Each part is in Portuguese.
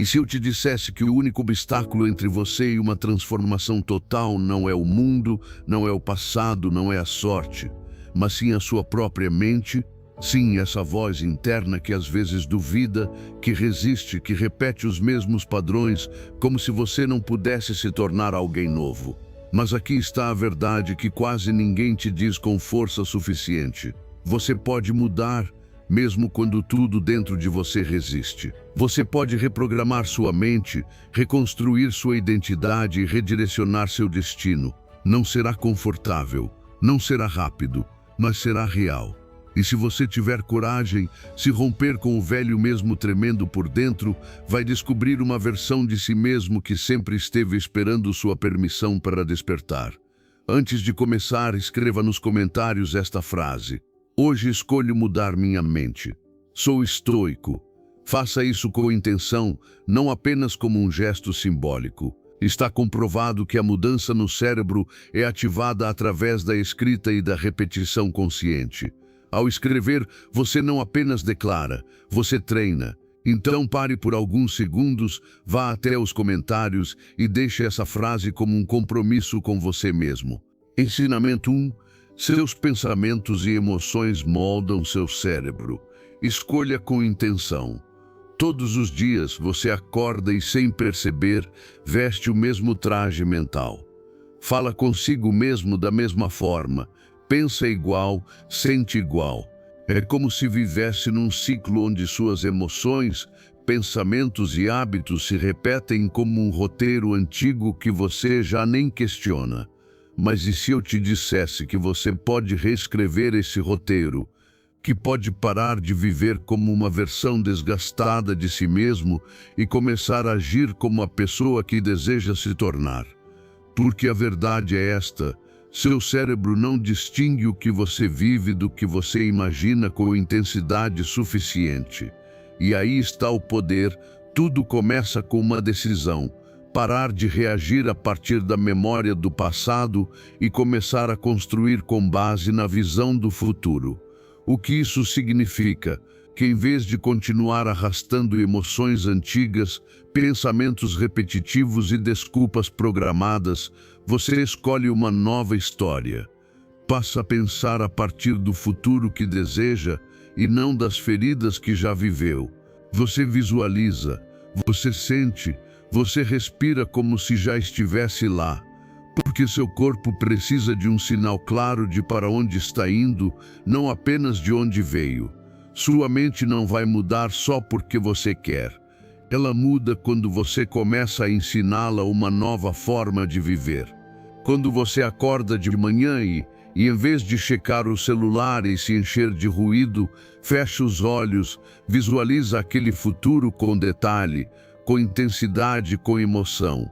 E se eu te dissesse que o único obstáculo entre você e uma transformação total não é o mundo, não é o passado, não é a sorte, mas sim a sua própria mente? Sim, essa voz interna que às vezes duvida, que resiste, que repete os mesmos padrões, como se você não pudesse se tornar alguém novo. Mas aqui está a verdade que quase ninguém te diz com força suficiente. Você pode mudar, mesmo quando tudo dentro de você resiste. Você pode reprogramar sua mente, reconstruir sua identidade e redirecionar seu destino. Não será confortável, não será rápido, mas será real. E se você tiver coragem, se romper com o velho mesmo tremendo por dentro, vai descobrir uma versão de si mesmo que sempre esteve esperando sua permissão para despertar. Antes de começar, escreva nos comentários esta frase: hoje escolho mudar minha mente. Sou estoico. Faça isso com intenção, não apenas como um gesto simbólico. Está comprovado que a mudança no cérebro é ativada através da escrita e da repetição consciente. Ao escrever, você não apenas declara, você treina. Então pare por alguns segundos, vá até os comentários e deixe essa frase como um compromisso com você mesmo. Ensinamento 1. Seus pensamentos e emoções moldam seu cérebro. Escolha com intenção. Todos os dias você acorda e, sem perceber, veste o mesmo traje mental. Fala consigo mesmo da mesma forma. Pensa igual, sente igual. É como se vivesse num ciclo onde suas emoções, pensamentos e hábitos se repetem como um roteiro antigo que você já nem questiona. Mas e se eu te dissesse que você pode reescrever esse roteiro, que pode parar de viver como uma versão desgastada de si mesmo e começar a agir como a pessoa que deseja se tornar? Porque a verdade é esta: seu cérebro não distingue o que você vive do que você imagina com intensidade suficiente. E aí está o poder. Tudo começa com uma decisão: parar de reagir a partir da memória do passado e começar a construir com base na visão do futuro. O que isso significa? Que em vez de continuar arrastando emoções antigas, pensamentos repetitivos e desculpas programadas, você escolhe uma nova história. Passa a pensar a partir do futuro que deseja e não das feridas que já viveu. Você visualiza, você sente, você respira como se já estivesse lá. Porque seu corpo precisa de um sinal claro de para onde está indo, não apenas de onde veio. Sua mente não vai mudar só porque você quer. Ela muda quando você começa a ensiná-la uma nova forma de viver. Quando você acorda de manhã e em vez de checar o celular e se encher de ruído, fecha os olhos, visualiza aquele futuro com detalhe, com intensidade, com emoção.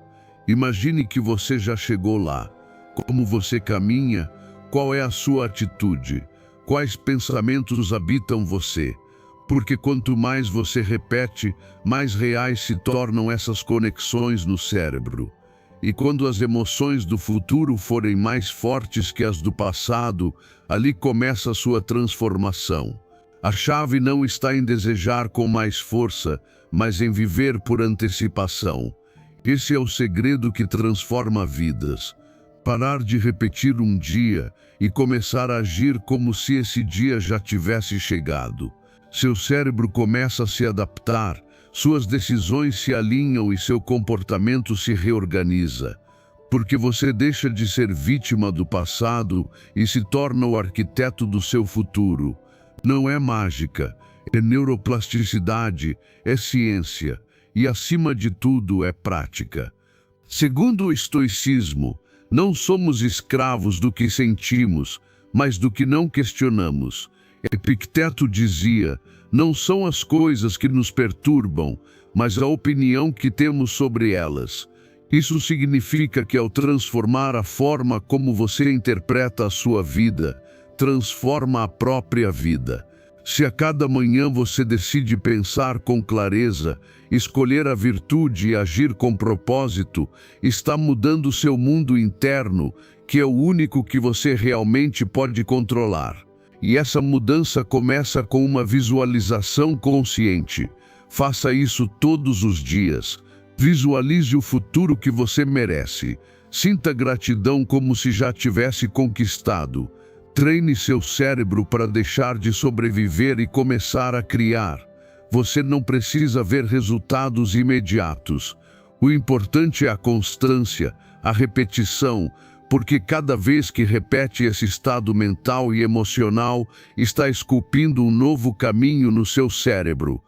Imagine que você já chegou lá. Como você caminha? Qual é a sua atitude? Quais pensamentos habitam você? Porque quanto mais você repete, mais reais se tornam essas conexões no cérebro. E quando as emoções do futuro forem mais fortes que as do passado, ali começa a sua transformação. A chave não está em desejar com mais força, mas em viver por antecipação. Esse é o segredo que transforma vidas. Parar de repetir um dia e começar a agir como se esse dia já tivesse chegado. Seu cérebro começa a se adaptar, suas decisões se alinham e seu comportamento se reorganiza. Porque você deixa de ser vítima do passado e se torna o arquiteto do seu futuro. Não é mágica, é neuroplasticidade, é ciência. E, acima de tudo, é prática. Segundo o estoicismo, não somos escravos do que sentimos, mas do que não questionamos. Epicteto dizia: não são as coisas que nos perturbam, mas a opinião que temos sobre elas. Isso significa que ao transformar a forma como você interpreta a sua vida, transforma a própria vida. Se a cada manhã você decide pensar com clareza, escolher a virtude e agir com propósito, está mudando seu mundo interno, que é o único que você realmente pode controlar. E essa mudança começa com uma visualização consciente. Faça isso todos os dias. Visualize o futuro que você merece. Sinta gratidão como se já tivesse conquistado. Treine seu cérebro para deixar de sobreviver e começar a criar. Você não precisa ver resultados imediatos. O importante é a constância, a repetição, porque cada vez que repete esse estado mental e emocional, está esculpindo um novo caminho no seu cérebro.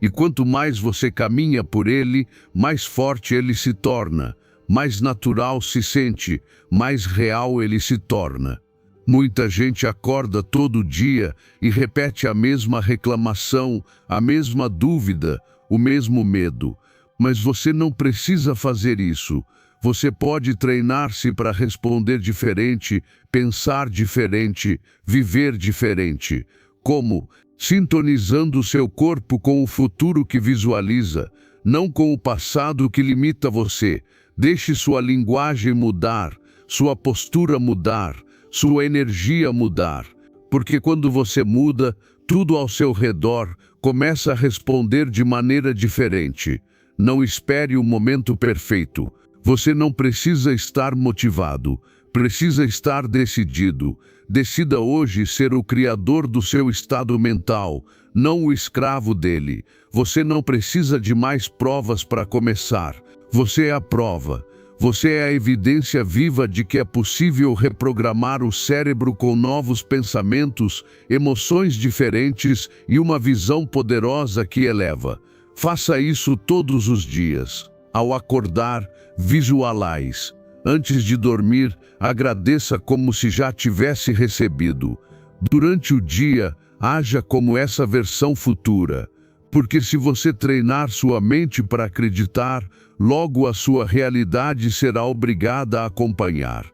E quanto mais você caminha por ele, mais forte ele se torna, mais natural se sente, mais real ele se torna. Muita gente acorda todo dia e repete a mesma reclamação, a mesma dúvida, o mesmo medo. Mas você não precisa fazer isso. Você pode treinar-se para responder diferente, pensar diferente, viver diferente. Como? Sintonizando seu corpo com o futuro que visualiza, não com o passado que limita você. Deixe sua linguagem mudar, sua postura mudar, sua energia mudar. Porque quando você muda, tudo ao seu redor começa a responder de maneira diferente. Não espere o momento perfeito. Você não precisa estar motivado, precisa estar decidido. Decida hoje ser o criador do seu estado mental, não o escravo dele. Você não precisa de mais provas para começar. Você é a prova. Você é a evidência viva de que é possível reprogramar o cérebro com novos pensamentos, emoções diferentes e uma visão poderosa que eleva. Faça isso todos os dias. Ao acordar, visualize. Antes de dormir, agradeça como se já tivesse recebido. Durante o dia, haja como essa versão futura. Porque se você treinar sua mente para acreditar, logo a sua realidade será obrigada a acompanhar.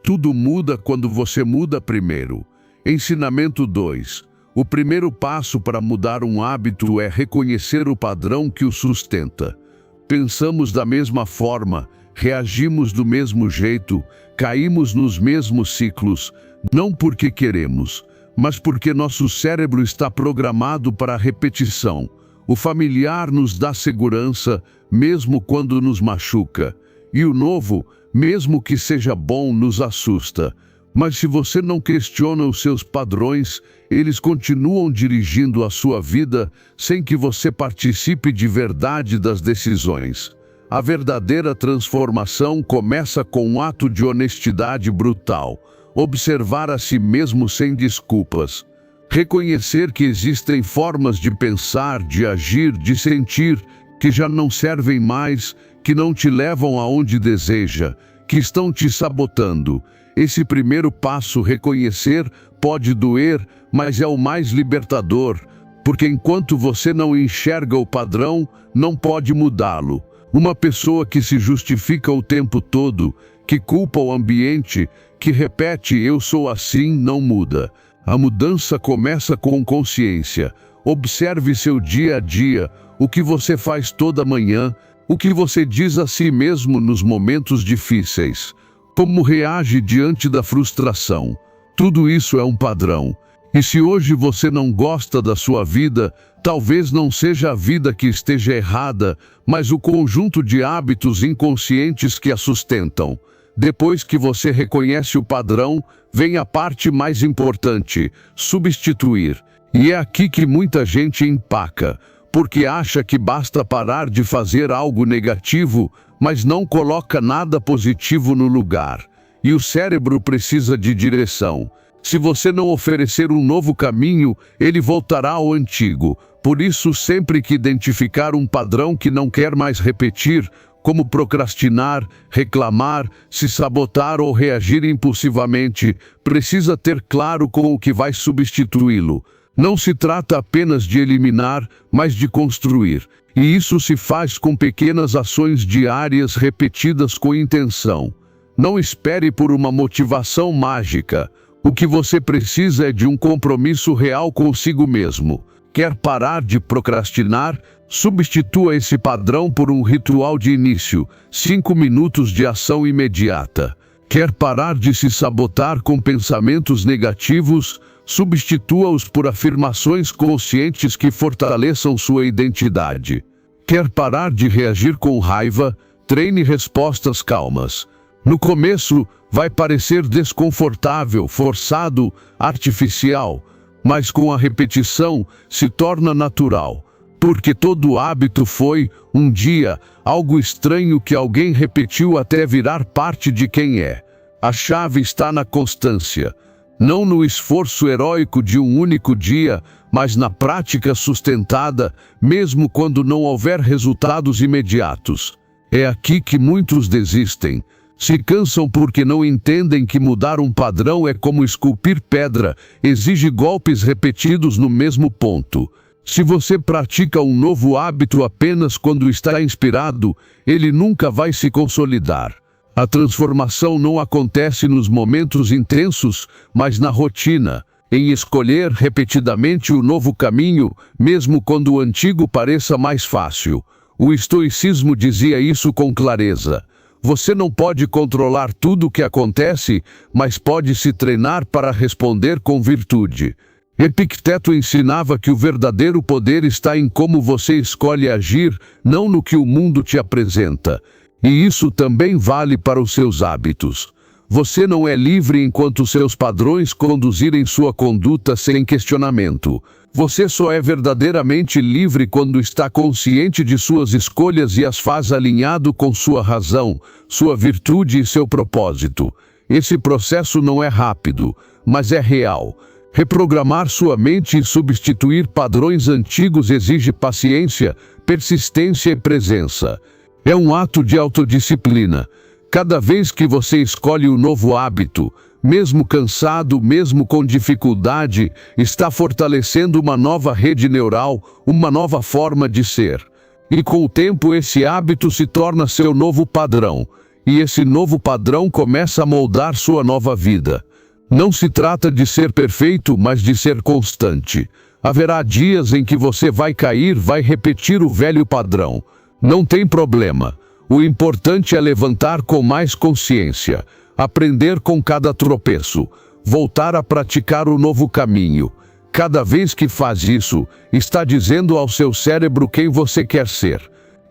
Tudo muda quando você muda primeiro. Ensinamento 2. O primeiro passo para mudar um hábito é reconhecer o padrão que o sustenta. Pensamos da mesma forma, reagimos do mesmo jeito, caímos nos mesmos ciclos, não porque queremos, mas porque nosso cérebro está programado para a repetição. O familiar nos dá segurança, mesmo quando nos machuca. E o novo, mesmo que seja bom, nos assusta. Mas se você não questiona os seus padrões, eles continuam dirigindo a sua vida sem que você participe de verdade das decisões. A verdadeira transformação começa com um ato de honestidade brutal. Observar a si mesmo sem desculpas. Reconhecer que existem formas de pensar, de agir, de sentir, que já não servem mais, que não te levam aonde deseja, que estão te sabotando. Esse primeiro passo, reconhecer, pode doer, mas é o mais libertador, porque enquanto você não enxerga o padrão, não pode mudá-lo. Uma pessoa que se justifica o tempo todo, que culpa o ambiente, que repete "eu sou assim", não muda. A mudança começa com consciência. Observe seu dia a dia, o que você faz toda manhã, o que você diz a si mesmo nos momentos difíceis, como reage diante da frustração. Tudo isso é um padrão. E se hoje você não gosta da sua vida, talvez não seja a vida que esteja errada, mas o conjunto de hábitos inconscientes que a sustentam. Depois que você reconhece o padrão, vem a parte mais importante: substituir. E é aqui que muita gente empaca, porque acha que basta parar de fazer algo negativo, mas não coloca nada positivo no lugar. E o cérebro precisa de direção. Se você não oferecer um novo caminho, ele voltará ao antigo. Por isso, sempre que identificar um padrão que não quer mais repetir, como procrastinar, reclamar, se sabotar ou reagir impulsivamente, precisa ter claro com o que vai substituí-lo. Não se trata apenas de eliminar, mas de construir. E isso se faz com pequenas ações diárias repetidas com intenção. Não espere por uma motivação mágica. O que você precisa é de um compromisso real consigo mesmo. Quer parar de procrastinar? Substitua esse padrão por um ritual de início, 5 minutos de ação imediata. Quer parar de se sabotar com pensamentos negativos? Substitua-os por afirmações conscientes que fortaleçam sua identidade. Quer parar de reagir com raiva? Treine respostas calmas. No começo, vai parecer desconfortável, forçado, artificial, mas com a repetição se torna natural. Porque todo hábito foi, um dia, algo estranho que alguém repetiu até virar parte de quem é. A chave está na constância. Não no esforço heróico de um único dia, mas na prática sustentada, mesmo quando não houver resultados imediatos. É aqui que muitos desistem. Se cansam porque não entendem que mudar um padrão é como esculpir pedra, exige golpes repetidos no mesmo ponto. Se você pratica um novo hábito apenas quando está inspirado, ele nunca vai se consolidar. A transformação não acontece nos momentos intensos, mas na rotina, em escolher repetidamente o novo caminho, mesmo quando o antigo pareça mais fácil. O estoicismo dizia isso com clareza. Você não pode controlar tudo o que acontece, mas pode se treinar para responder com virtude. Epicteto ensinava que o verdadeiro poder está em como você escolhe agir, não no que o mundo te apresenta. E isso também vale para os seus hábitos. Você não é livre enquanto seus padrões conduzirem sua conduta sem questionamento. Você só é verdadeiramente livre quando está consciente de suas escolhas e as faz alinhado com sua razão, sua virtude e seu propósito. Esse processo não é rápido, mas é real. Reprogramar sua mente e substituir padrões antigos exige paciência, persistência e presença. É um ato de autodisciplina. Cada vez que você escolhe um novo hábito, mesmo cansado, mesmo com dificuldade, está fortalecendo uma nova rede neural, uma nova forma de ser. E com o tempo esse hábito se torna seu novo padrão. E esse novo padrão começa a moldar sua nova vida. Não se trata de ser perfeito, mas de ser constante. Haverá dias em que você vai cair, vai repetir o velho padrão. Não tem problema. O importante é levantar com mais consciência, aprender com cada tropeço, voltar a praticar o novo caminho. Cada vez que faz isso, está dizendo ao seu cérebro quem você quer ser.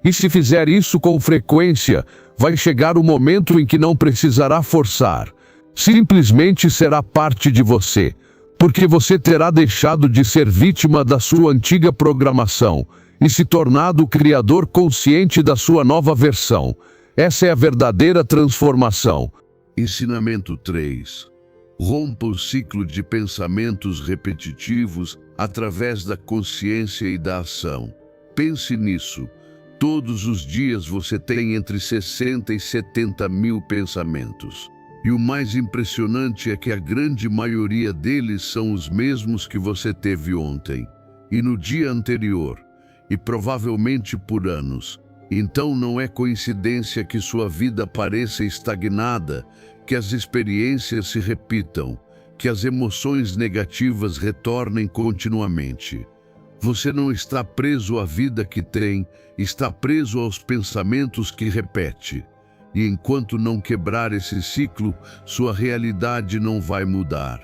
E se fizer isso com frequência, vai chegar o momento em que não precisará forçar. Simplesmente será parte de você, porque você terá deixado de ser vítima da sua antiga programação e se tornado o criador consciente da sua nova versão. Essa é a verdadeira transformação. Ensinamento 3. Rompa o ciclo de pensamentos repetitivos através da consciência e da ação. Pense nisso. Todos os dias você tem entre 60 e 70 mil pensamentos. E o mais impressionante é que a grande maioria deles são os mesmos que você teve ontem, e no dia anterior, e provavelmente por anos. Então não é coincidência que sua vida pareça estagnada, que as experiências se repitam, que as emoções negativas retornem continuamente. Você não está preso à vida que tem, está preso aos pensamentos que repete. E enquanto não quebrar esse ciclo, sua realidade não vai mudar.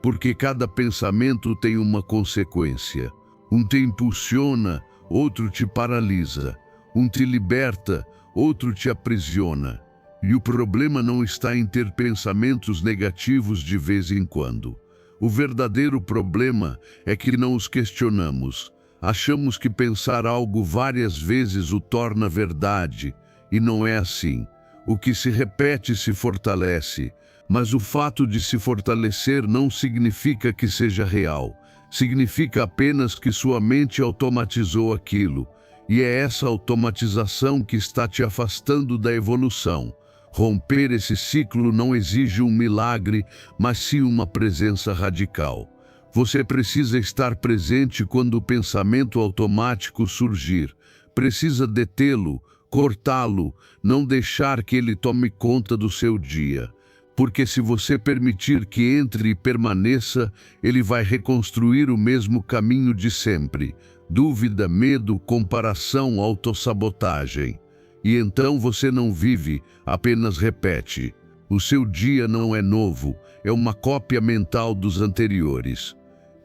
Porque cada pensamento tem uma consequência. Um te impulsiona, outro te paralisa. Um te liberta, outro te aprisiona. E o problema não está em ter pensamentos negativos de vez em quando. O verdadeiro problema é que não os questionamos. Achamos que pensar algo várias vezes o torna verdade, e não é assim. O que se repete se fortalece, mas o fato de se fortalecer não significa que seja real. Significa apenas que sua mente automatizou aquilo, e é essa automatização que está te afastando da evolução. Romper esse ciclo não exige um milagre, mas sim uma presença radical. Você precisa estar presente quando o pensamento automático surgir. Precisa detê-lo, cortá-lo, não deixar que ele tome conta do seu dia. Porque se você permitir que entre e permaneça, ele vai reconstruir o mesmo caminho de sempre. Dúvida, medo, comparação, autossabotagem. E então você não vive, apenas repete. O seu dia não é novo, é uma cópia mental dos anteriores.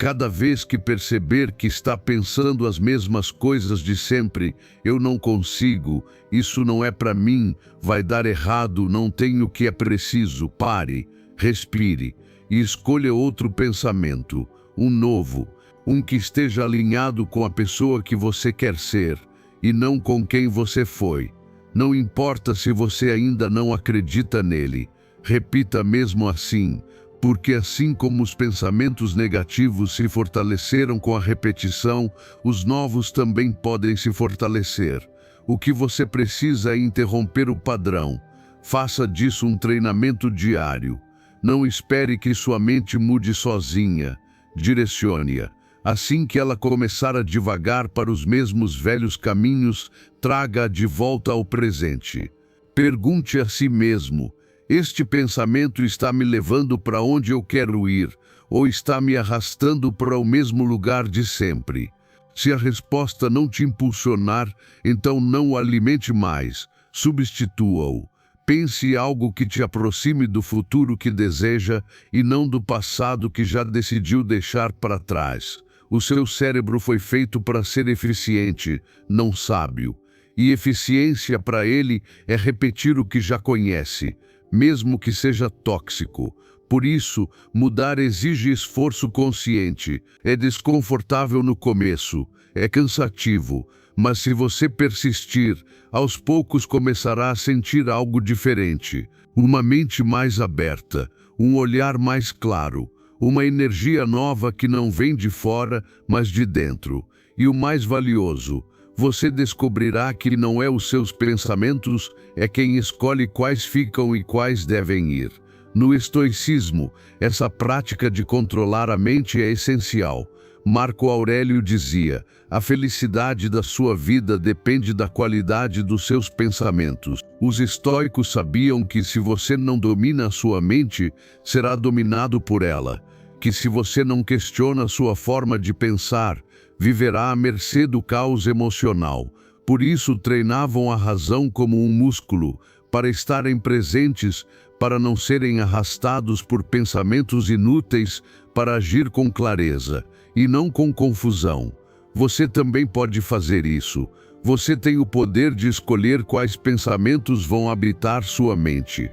Cada vez que perceber que está pensando as mesmas coisas de sempre, eu não consigo, isso não é para mim, vai dar errado, não tenho o que é preciso, pare, respire e escolha outro pensamento, um novo, um que esteja alinhado com a pessoa que você quer ser e não com quem você foi. Não importa se você ainda não acredita nele, repita mesmo assim, porque assim como os pensamentos negativos se fortaleceram com a repetição, os novos também podem se fortalecer. O que você precisa é interromper o padrão. Faça disso um treinamento diário. Não espere que sua mente mude sozinha. Direcione-a. Assim que ela começar a divagar para os mesmos velhos caminhos, traga-a de volta ao presente. Pergunte a si mesmo: este pensamento está me levando para onde eu quero ir, ou está me arrastando para o mesmo lugar de sempre? Se a resposta não te impulsionar, então não o alimente mais, substitua-o. Pense algo que te aproxime do futuro que deseja e não do passado que já decidiu deixar para trás. O seu cérebro foi feito para ser eficiente, não sábio. E eficiência para ele é repetir o que já conhece, mesmo que seja tóxico. Por isso, mudar exige esforço consciente. É desconfortável no começo, é cansativo, mas se você persistir, aos poucos começará a sentir algo diferente. Uma mente mais aberta, um olhar mais claro, uma energia nova que não vem de fora, mas de dentro. E o mais valioso, você descobrirá que não é os seus pensamentos, é quem escolhe quais ficam e quais devem ir. No estoicismo, essa prática de controlar a mente é essencial. Marco Aurélio dizia: a felicidade da sua vida depende da qualidade dos seus pensamentos. Os estoicos sabiam que se você não domina a sua mente, será dominado por ela. Que se você não questiona a sua forma de pensar, viverá à mercê do caos emocional. Por isso treinavam a razão como um músculo, para estarem presentes, para não serem arrastados por pensamentos inúteis, para agir com clareza e não com confusão. Você também pode fazer isso. Você tem o poder de escolher quais pensamentos vão habitar sua mente.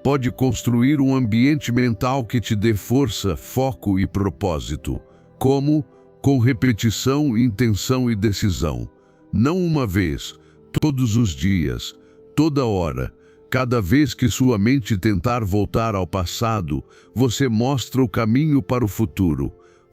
Pode construir um ambiente mental que te dê força, foco e propósito. Como? Com repetição, intenção e decisão. Não uma vez, todos os dias, toda hora. Cada vez que sua mente tentar voltar ao passado, você mostra o caminho para o futuro.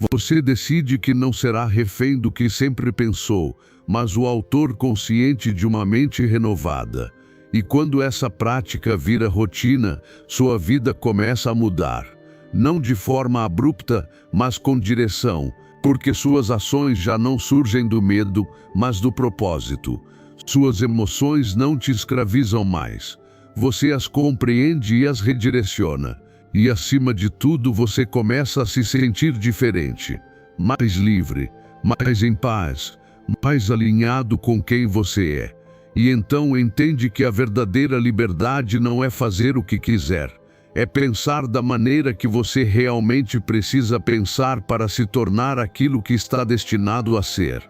Você decide que não será refém do que sempre pensou, mas o autor consciente de uma mente renovada. E quando essa prática vira rotina, sua vida começa a mudar. Não de forma abrupta, mas com direção, porque suas ações já não surgem do medo, mas do propósito. Suas emoções não te escravizam mais. Você as compreende e as redireciona. E acima de tudo você começa a se sentir diferente, mais livre, mais em paz, mais alinhado com quem você é. E então entende que a verdadeira liberdade não é fazer o que quiser, é pensar da maneira que você realmente precisa pensar para se tornar aquilo que está destinado a ser.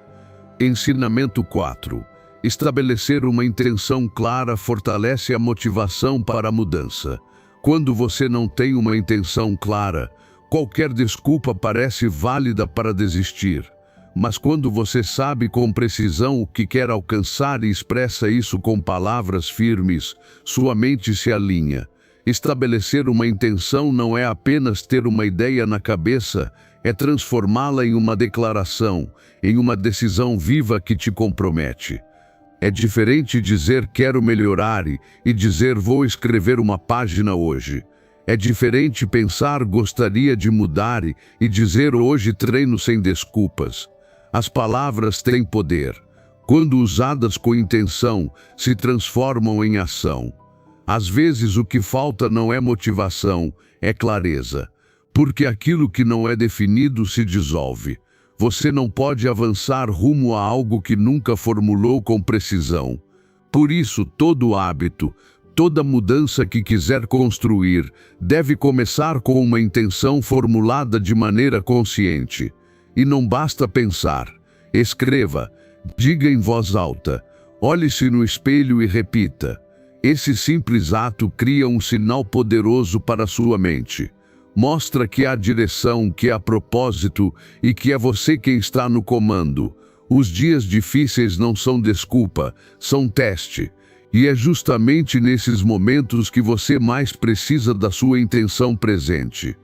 Ensinamento 4. Estabelecer uma intenção clara fortalece a motivação para a mudança. Quando você não tem uma intenção clara, qualquer desculpa parece válida para desistir. Mas quando você sabe com precisão o que quer alcançar e expressa isso com palavras firmes, sua mente se alinha. Estabelecer uma intenção não é apenas ter uma ideia na cabeça, é transformá-la em uma declaração, em uma decisão viva que te compromete. É diferente dizer quero melhorar e dizer vou escrever uma página hoje. É diferente pensar gostaria de mudar e dizer hoje treino sem desculpas. As palavras têm poder. Quando usadas com intenção, se transformam em ação. Às vezes o que falta não é motivação, é clareza. Porque aquilo que não é definido se dissolve. Você não pode avançar rumo a algo que nunca formulou com precisão. Por isso, todo hábito, toda mudança que quiser construir, deve começar com uma intenção formulada de maneira consciente. E não basta pensar. Escreva, diga em voz alta, olhe-se no espelho e repita. Esse simples ato cria um sinal poderoso para sua mente. Mostra que há direção, que há propósito e que é você quem está no comando. Os dias difíceis não são desculpa, são teste. E é justamente nesses momentos que você mais precisa da sua intenção presente.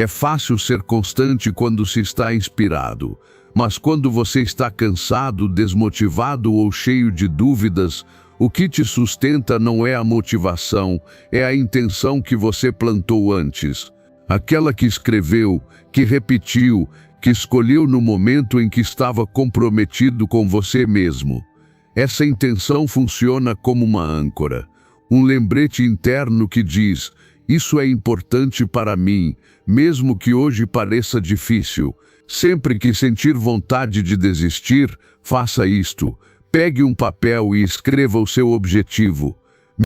É fácil ser constante quando se está inspirado, mas quando você está cansado, desmotivado ou cheio de dúvidas, o que te sustenta não é a motivação, é a intenção que você plantou antes. Aquela que escreveu, que repetiu, que escolheu no momento em que estava comprometido com você mesmo. Essa intenção funciona como uma âncora, um lembrete interno que diz: isso é importante para mim, mesmo que hoje pareça difícil. Sempre que sentir vontade de desistir, faça isto. Pegue um papel e escreva o seu objetivo.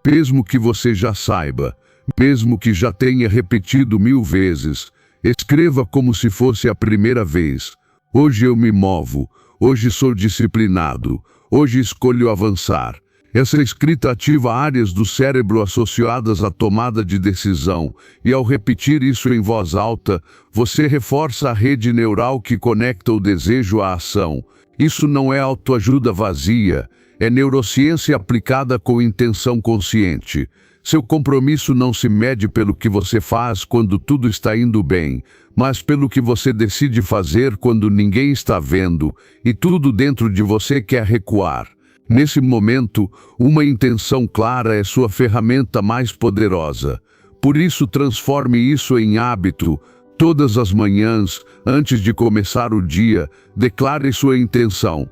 Mesmo que você já saiba, mesmo que já tenha repetido 1000 vezes, escreva como se fosse a primeira vez. Hoje eu me movo, hoje sou disciplinado, hoje escolho avançar. Essa escrita ativa áreas do cérebro associadas à tomada de decisão, e ao repetir isso em voz alta, você reforça a rede neural que conecta o desejo à ação. Isso não é autoajuda vazia, é neurociência aplicada com intenção consciente. Seu compromisso não se mede pelo que você faz quando tudo está indo bem, mas pelo que você decide fazer quando ninguém está vendo e tudo dentro de você quer recuar. Nesse momento, uma intenção clara é sua ferramenta mais poderosa. Por isso, transforme isso em hábito. Todas as manhãs, antes de começar o dia, declare sua intenção,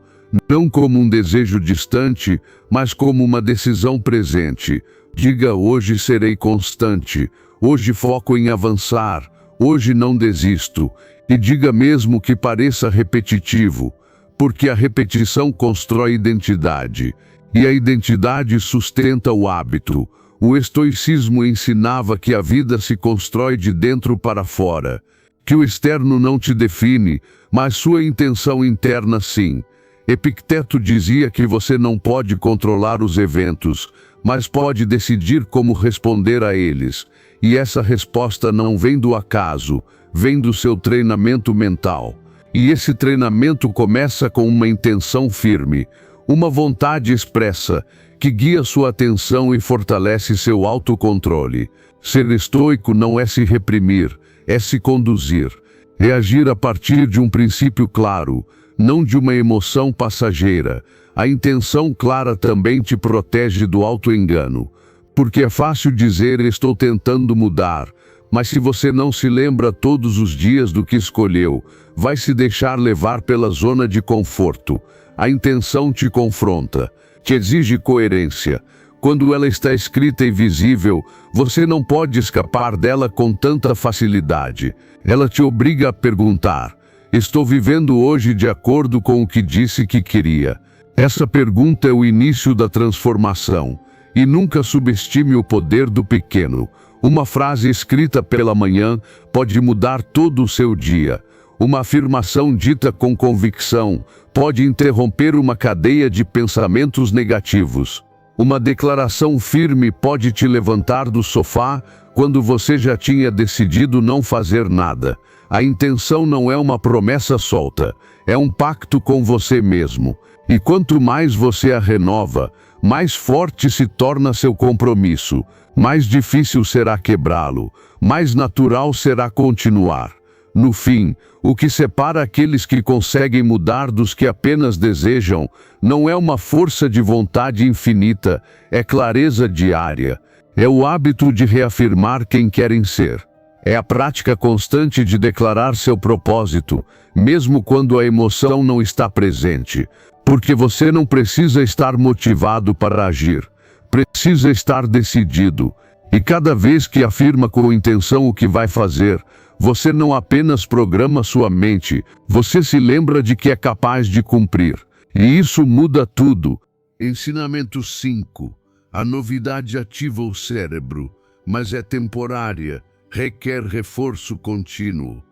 não como um desejo distante, mas como uma decisão presente. Diga: hoje serei constante, hoje foco em avançar, hoje não desisto. E diga mesmo que pareça repetitivo, porque a repetição constrói identidade, e a identidade sustenta o hábito. O estoicismo ensinava que a vida se constrói de dentro para fora, que o externo não te define, mas sua intenção interna sim. Epicteto dizia que você não pode controlar os eventos, mas pode decidir como responder a eles. E essa resposta não vem do acaso, vem do seu treinamento mental. E esse treinamento começa com uma intenção firme, uma vontade expressa, que guia sua atenção e fortalece seu autocontrole. Ser estoico não é se reprimir, é se conduzir. É agir a partir de um princípio claro, não de uma emoção passageira. A intenção clara também te protege do autoengano, porque é fácil dizer: estou tentando mudar, mas se você não se lembra todos os dias do que escolheu, vai se deixar levar pela zona de conforto. A intenção te confronta, te exige coerência. Quando ela está escrita e visível, você não pode escapar dela com tanta facilidade. Ela te obriga a perguntar: estou vivendo hoje de acordo com o que disse que queria? Essa pergunta é o início da transformação. E nunca subestime o poder do pequeno. Uma frase escrita pela manhã pode mudar todo o seu dia. Uma afirmação dita com convicção pode interromper uma cadeia de pensamentos negativos. Uma declaração firme pode te levantar do sofá quando você já tinha decidido não fazer nada. A intenção não é uma promessa solta, é um pacto com você mesmo. E quanto mais você a renova, mais forte se torna seu compromisso, mais difícil será quebrá-lo, mais natural será continuar. No fim, o que separa aqueles que conseguem mudar dos que apenas desejam não é uma força de vontade infinita, é clareza diária. É o hábito de reafirmar quem querem ser. É a prática constante de declarar seu propósito, mesmo quando a emoção não está presente. Porque você não precisa estar motivado para agir, precisa estar decidido. E cada vez que afirma com intenção o que vai fazer, você não apenas programa sua mente, você se lembra de que é capaz de cumprir. E isso muda tudo. Ensinamento 5. A novidade ativa o cérebro, mas é temporária, requer reforço contínuo.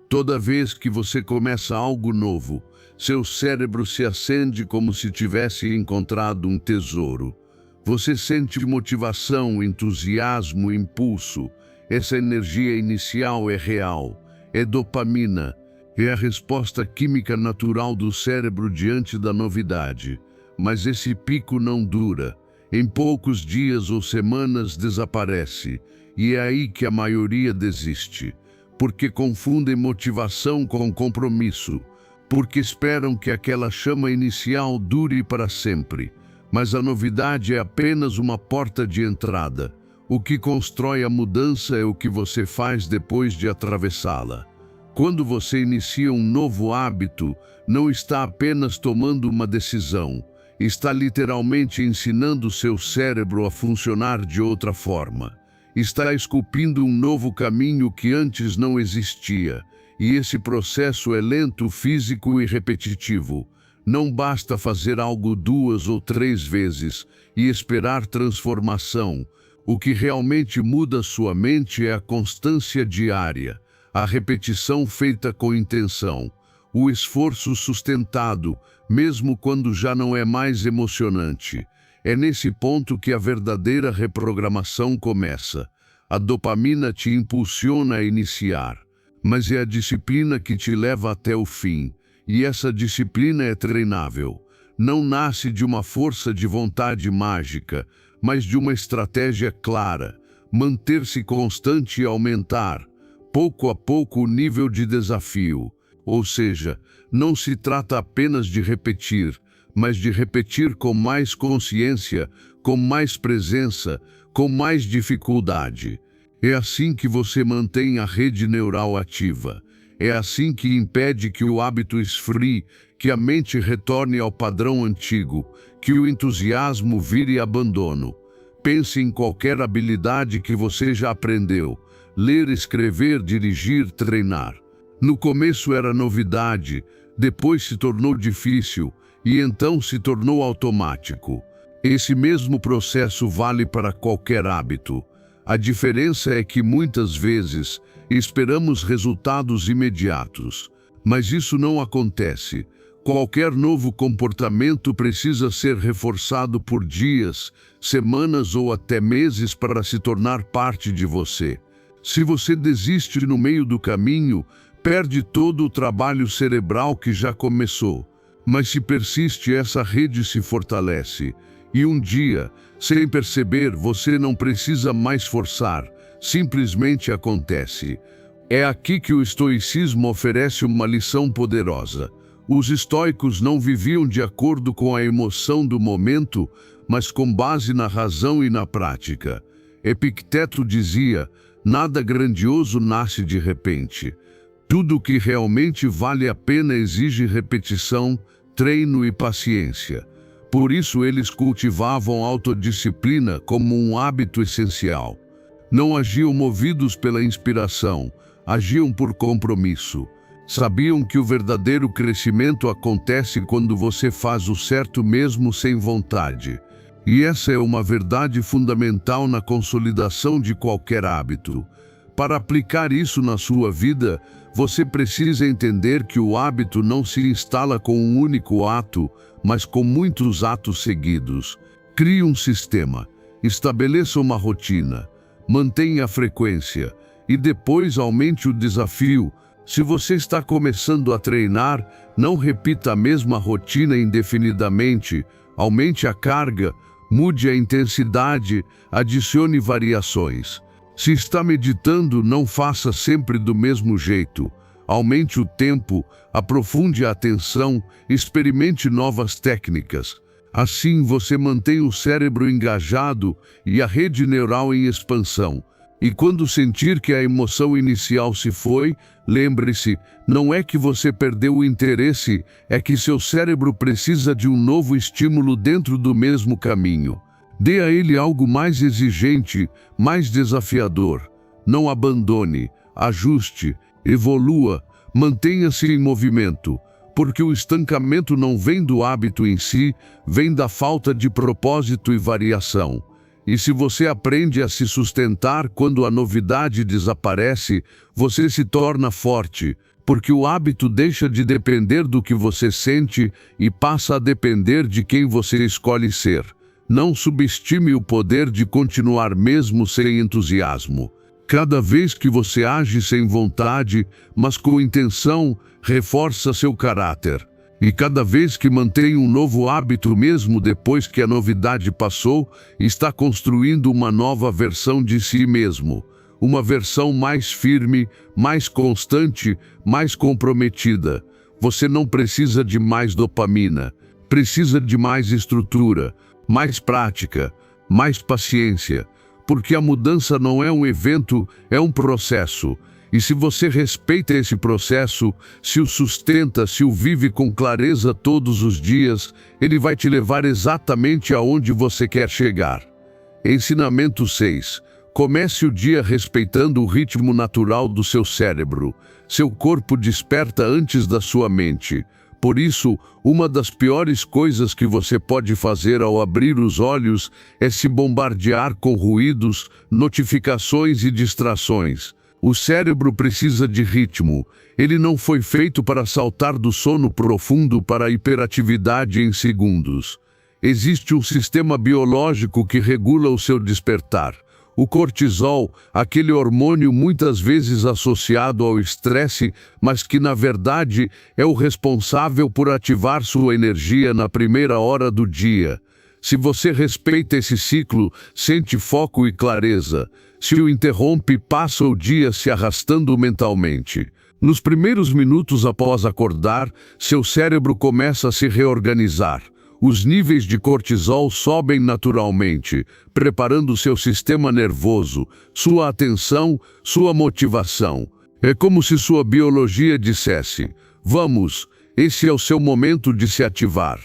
Toda vez que você começa algo novo, seu cérebro se acende como se tivesse encontrado um tesouro. Você sente motivação, entusiasmo, impulso. Essa energia inicial é real, é dopamina, é a resposta química natural do cérebro diante da novidade. Mas esse pico não dura. Em poucos dias ou semanas desaparece, e é aí que a maioria desiste, porque confundem motivação com compromisso, porque esperam que aquela chama inicial dure para sempre. Mas a novidade é apenas uma porta de entrada. O que constrói a mudança é o que você faz depois de atravessá-la. Quando você inicia um novo hábito, não está apenas tomando uma decisão, está literalmente ensinando seu cérebro a funcionar de outra forma. Está esculpindo um novo caminho que antes não existia, e esse processo é lento, físico e repetitivo. Não basta fazer algo 2 ou 3 vezes e esperar transformação. O que realmente muda sua mente é a constância diária, a repetição feita com intenção, o esforço sustentado, mesmo quando já não é mais emocionante. É nesse ponto que a verdadeira reprogramação começa. A dopamina te impulsiona a iniciar, mas é a disciplina que te leva até o fim. E essa disciplina é treinável. Não nasce de uma força de vontade mágica, mas de uma estratégia clara. Manter-se constante e aumentar, pouco a pouco, o nível de desafio. Ou seja, não se trata apenas de repetir, mas de repetir com mais consciência, com mais presença, com mais dificuldade. É assim que você mantém a rede neural ativa. É assim que impede que o hábito esfrie, que a mente retorne ao padrão antigo, que o entusiasmo vire abandono. Pense em qualquer habilidade que você já aprendeu: ler, escrever, dirigir, treinar. No começo era novidade, depois se tornou difícil e então se tornou automático. Esse mesmo processo vale para qualquer hábito. A diferença é que muitas vezes esperamos resultados imediatos, mas isso não acontece. Qualquer novo comportamento precisa ser reforçado por dias, semanas ou até meses para se tornar parte de você. Se você desiste no meio do caminho, perde todo o trabalho cerebral que já começou. Mas se persiste, essa rede se fortalece. E um dia, sem perceber, você não precisa mais forçar, simplesmente acontece. É aqui que o estoicismo oferece uma lição poderosa. Os estoicos não viviam de acordo com a emoção do momento, mas com base na razão e na prática. Epicteto dizia: nada grandioso nasce de repente. Tudo que realmente vale a pena exige repetição, treino e paciência. Por isso eles cultivavam autodisciplina como um hábito essencial. Não agiam movidos pela inspiração, agiam por compromisso. Sabiam que o verdadeiro crescimento acontece quando você faz o certo mesmo sem vontade. E essa é uma verdade fundamental na consolidação de qualquer hábito. Para aplicar isso na sua vida, você precisa entender que o hábito não se instala com um único ato, mas com muitos atos seguidos. Crie um sistema, estabeleça uma rotina, mantenha a frequência e depois aumente o desafio. Se você está começando a treinar, não repita a mesma rotina indefinidamente, aumente a carga, mude a intensidade, adicione variações. Se está meditando, não faça sempre do mesmo jeito. Aumente o tempo, aprofunde a atenção, experimente novas técnicas. Assim você mantém o cérebro engajado e a rede neural em expansão. E quando sentir que a emoção inicial se foi, lembre-se, não é que você perdeu o interesse, é que seu cérebro precisa de um novo estímulo dentro do mesmo caminho. Dê a ele algo mais exigente, mais desafiador. Não abandone, ajuste, evolua, mantenha-se em movimento, porque o estancamento não vem do hábito em si, vem da falta de propósito e variação. E se você aprende a se sustentar quando a novidade desaparece, você se torna forte, porque o hábito deixa de depender do que você sente e passa a depender de quem você escolhe ser. Não subestime o poder de continuar mesmo sem entusiasmo. Cada vez que você age sem vontade, mas com intenção, reforça seu caráter. E cada vez que mantém um novo hábito mesmo depois que a novidade passou, está construindo uma nova versão de si mesmo. Uma versão mais firme, mais constante, mais comprometida. Você não precisa de mais dopamina, precisa de mais estrutura, mais prática, mais paciência, porque a mudança não é um evento, é um processo. E se você respeita esse processo, se o sustenta, se o vive com clareza todos os dias, ele vai te levar exatamente aonde você quer chegar. Ensinamento 6. Comece o dia respeitando o ritmo natural do seu cérebro. Seu corpo desperta antes da sua mente. Por isso, uma das piores coisas que você pode fazer ao abrir os olhos é se bombardear com ruídos, notificações e distrações. O cérebro precisa de ritmo. Ele não foi feito para saltar do sono profundo para a hiperatividade em segundos. Existe um sistema biológico que regula o seu despertar. O cortisol, aquele hormônio muitas vezes associado ao estresse, mas que na verdade é o responsável por ativar sua energia na primeira hora do dia. Se você respeita esse ciclo, sente foco e clareza. Se o interrompe, passa o dia se arrastando mentalmente. Nos primeiros minutos após acordar, seu cérebro começa a se reorganizar. Os níveis de cortisol sobem naturalmente, preparando seu sistema nervoso, sua atenção, sua motivação. É como se sua biologia dissesse: vamos, esse é o seu momento de se ativar.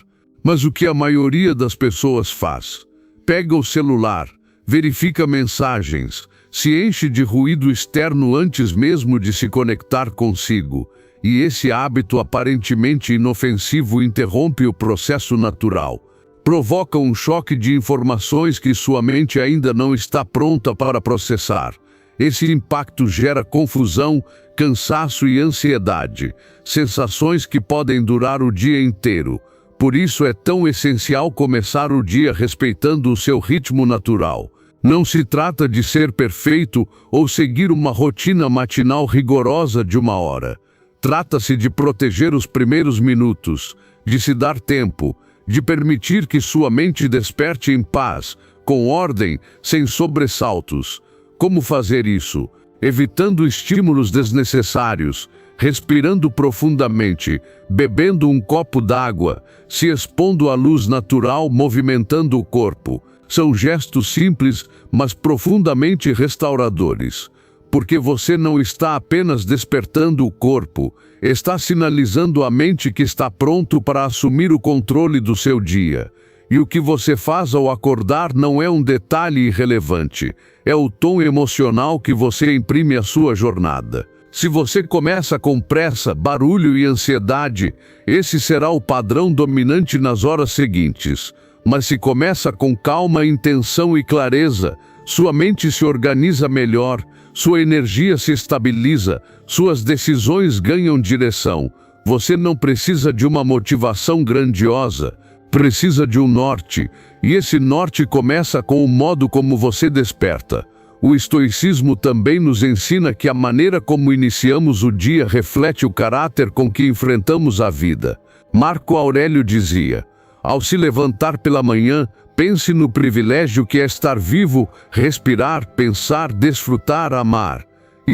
Mas o que a maioria das pessoas faz? Pega o celular, verifica mensagens, se enche de ruído externo antes mesmo de se conectar consigo. E esse hábito aparentemente inofensivo interrompe o processo natural. Provoca um choque de informações que sua mente ainda não está pronta para processar. Esse impacto gera confusão, cansaço e ansiedade, sensações que podem durar o dia inteiro. Por isso é tão essencial começar o dia respeitando o seu ritmo natural. Não se trata de ser perfeito ou seguir uma rotina matinal rigorosa de 1 hora. Trata-se de proteger os primeiros minutos, de se dar tempo, de permitir que sua mente desperte em paz, com ordem, sem sobressaltos. Como fazer isso? Evitando estímulos desnecessários, respirando profundamente, bebendo um copo d'água, se expondo à luz natural, movimentando o corpo. São gestos simples, mas profundamente restauradores. Porque você não está apenas despertando o corpo, está sinalizando à mente que está pronto para assumir o controle do seu dia. E o que você faz ao acordar não é um detalhe irrelevante, é o tom emocional que você imprime à sua jornada. Se você começa com pressa, barulho e ansiedade, esse será o padrão dominante nas horas seguintes. Mas se começa com calma, intenção e clareza, sua mente se organiza melhor, sua energia se estabiliza, suas decisões ganham direção. Você não precisa de uma motivação grandiosa, precisa de um norte, e esse norte começa com o modo como você desperta. O estoicismo também nos ensina que a maneira como iniciamos o dia reflete o caráter com que enfrentamos a vida. Marco Aurélio dizia: ao se levantar pela manhã, pense no privilégio que é estar vivo, respirar, pensar, desfrutar, amar.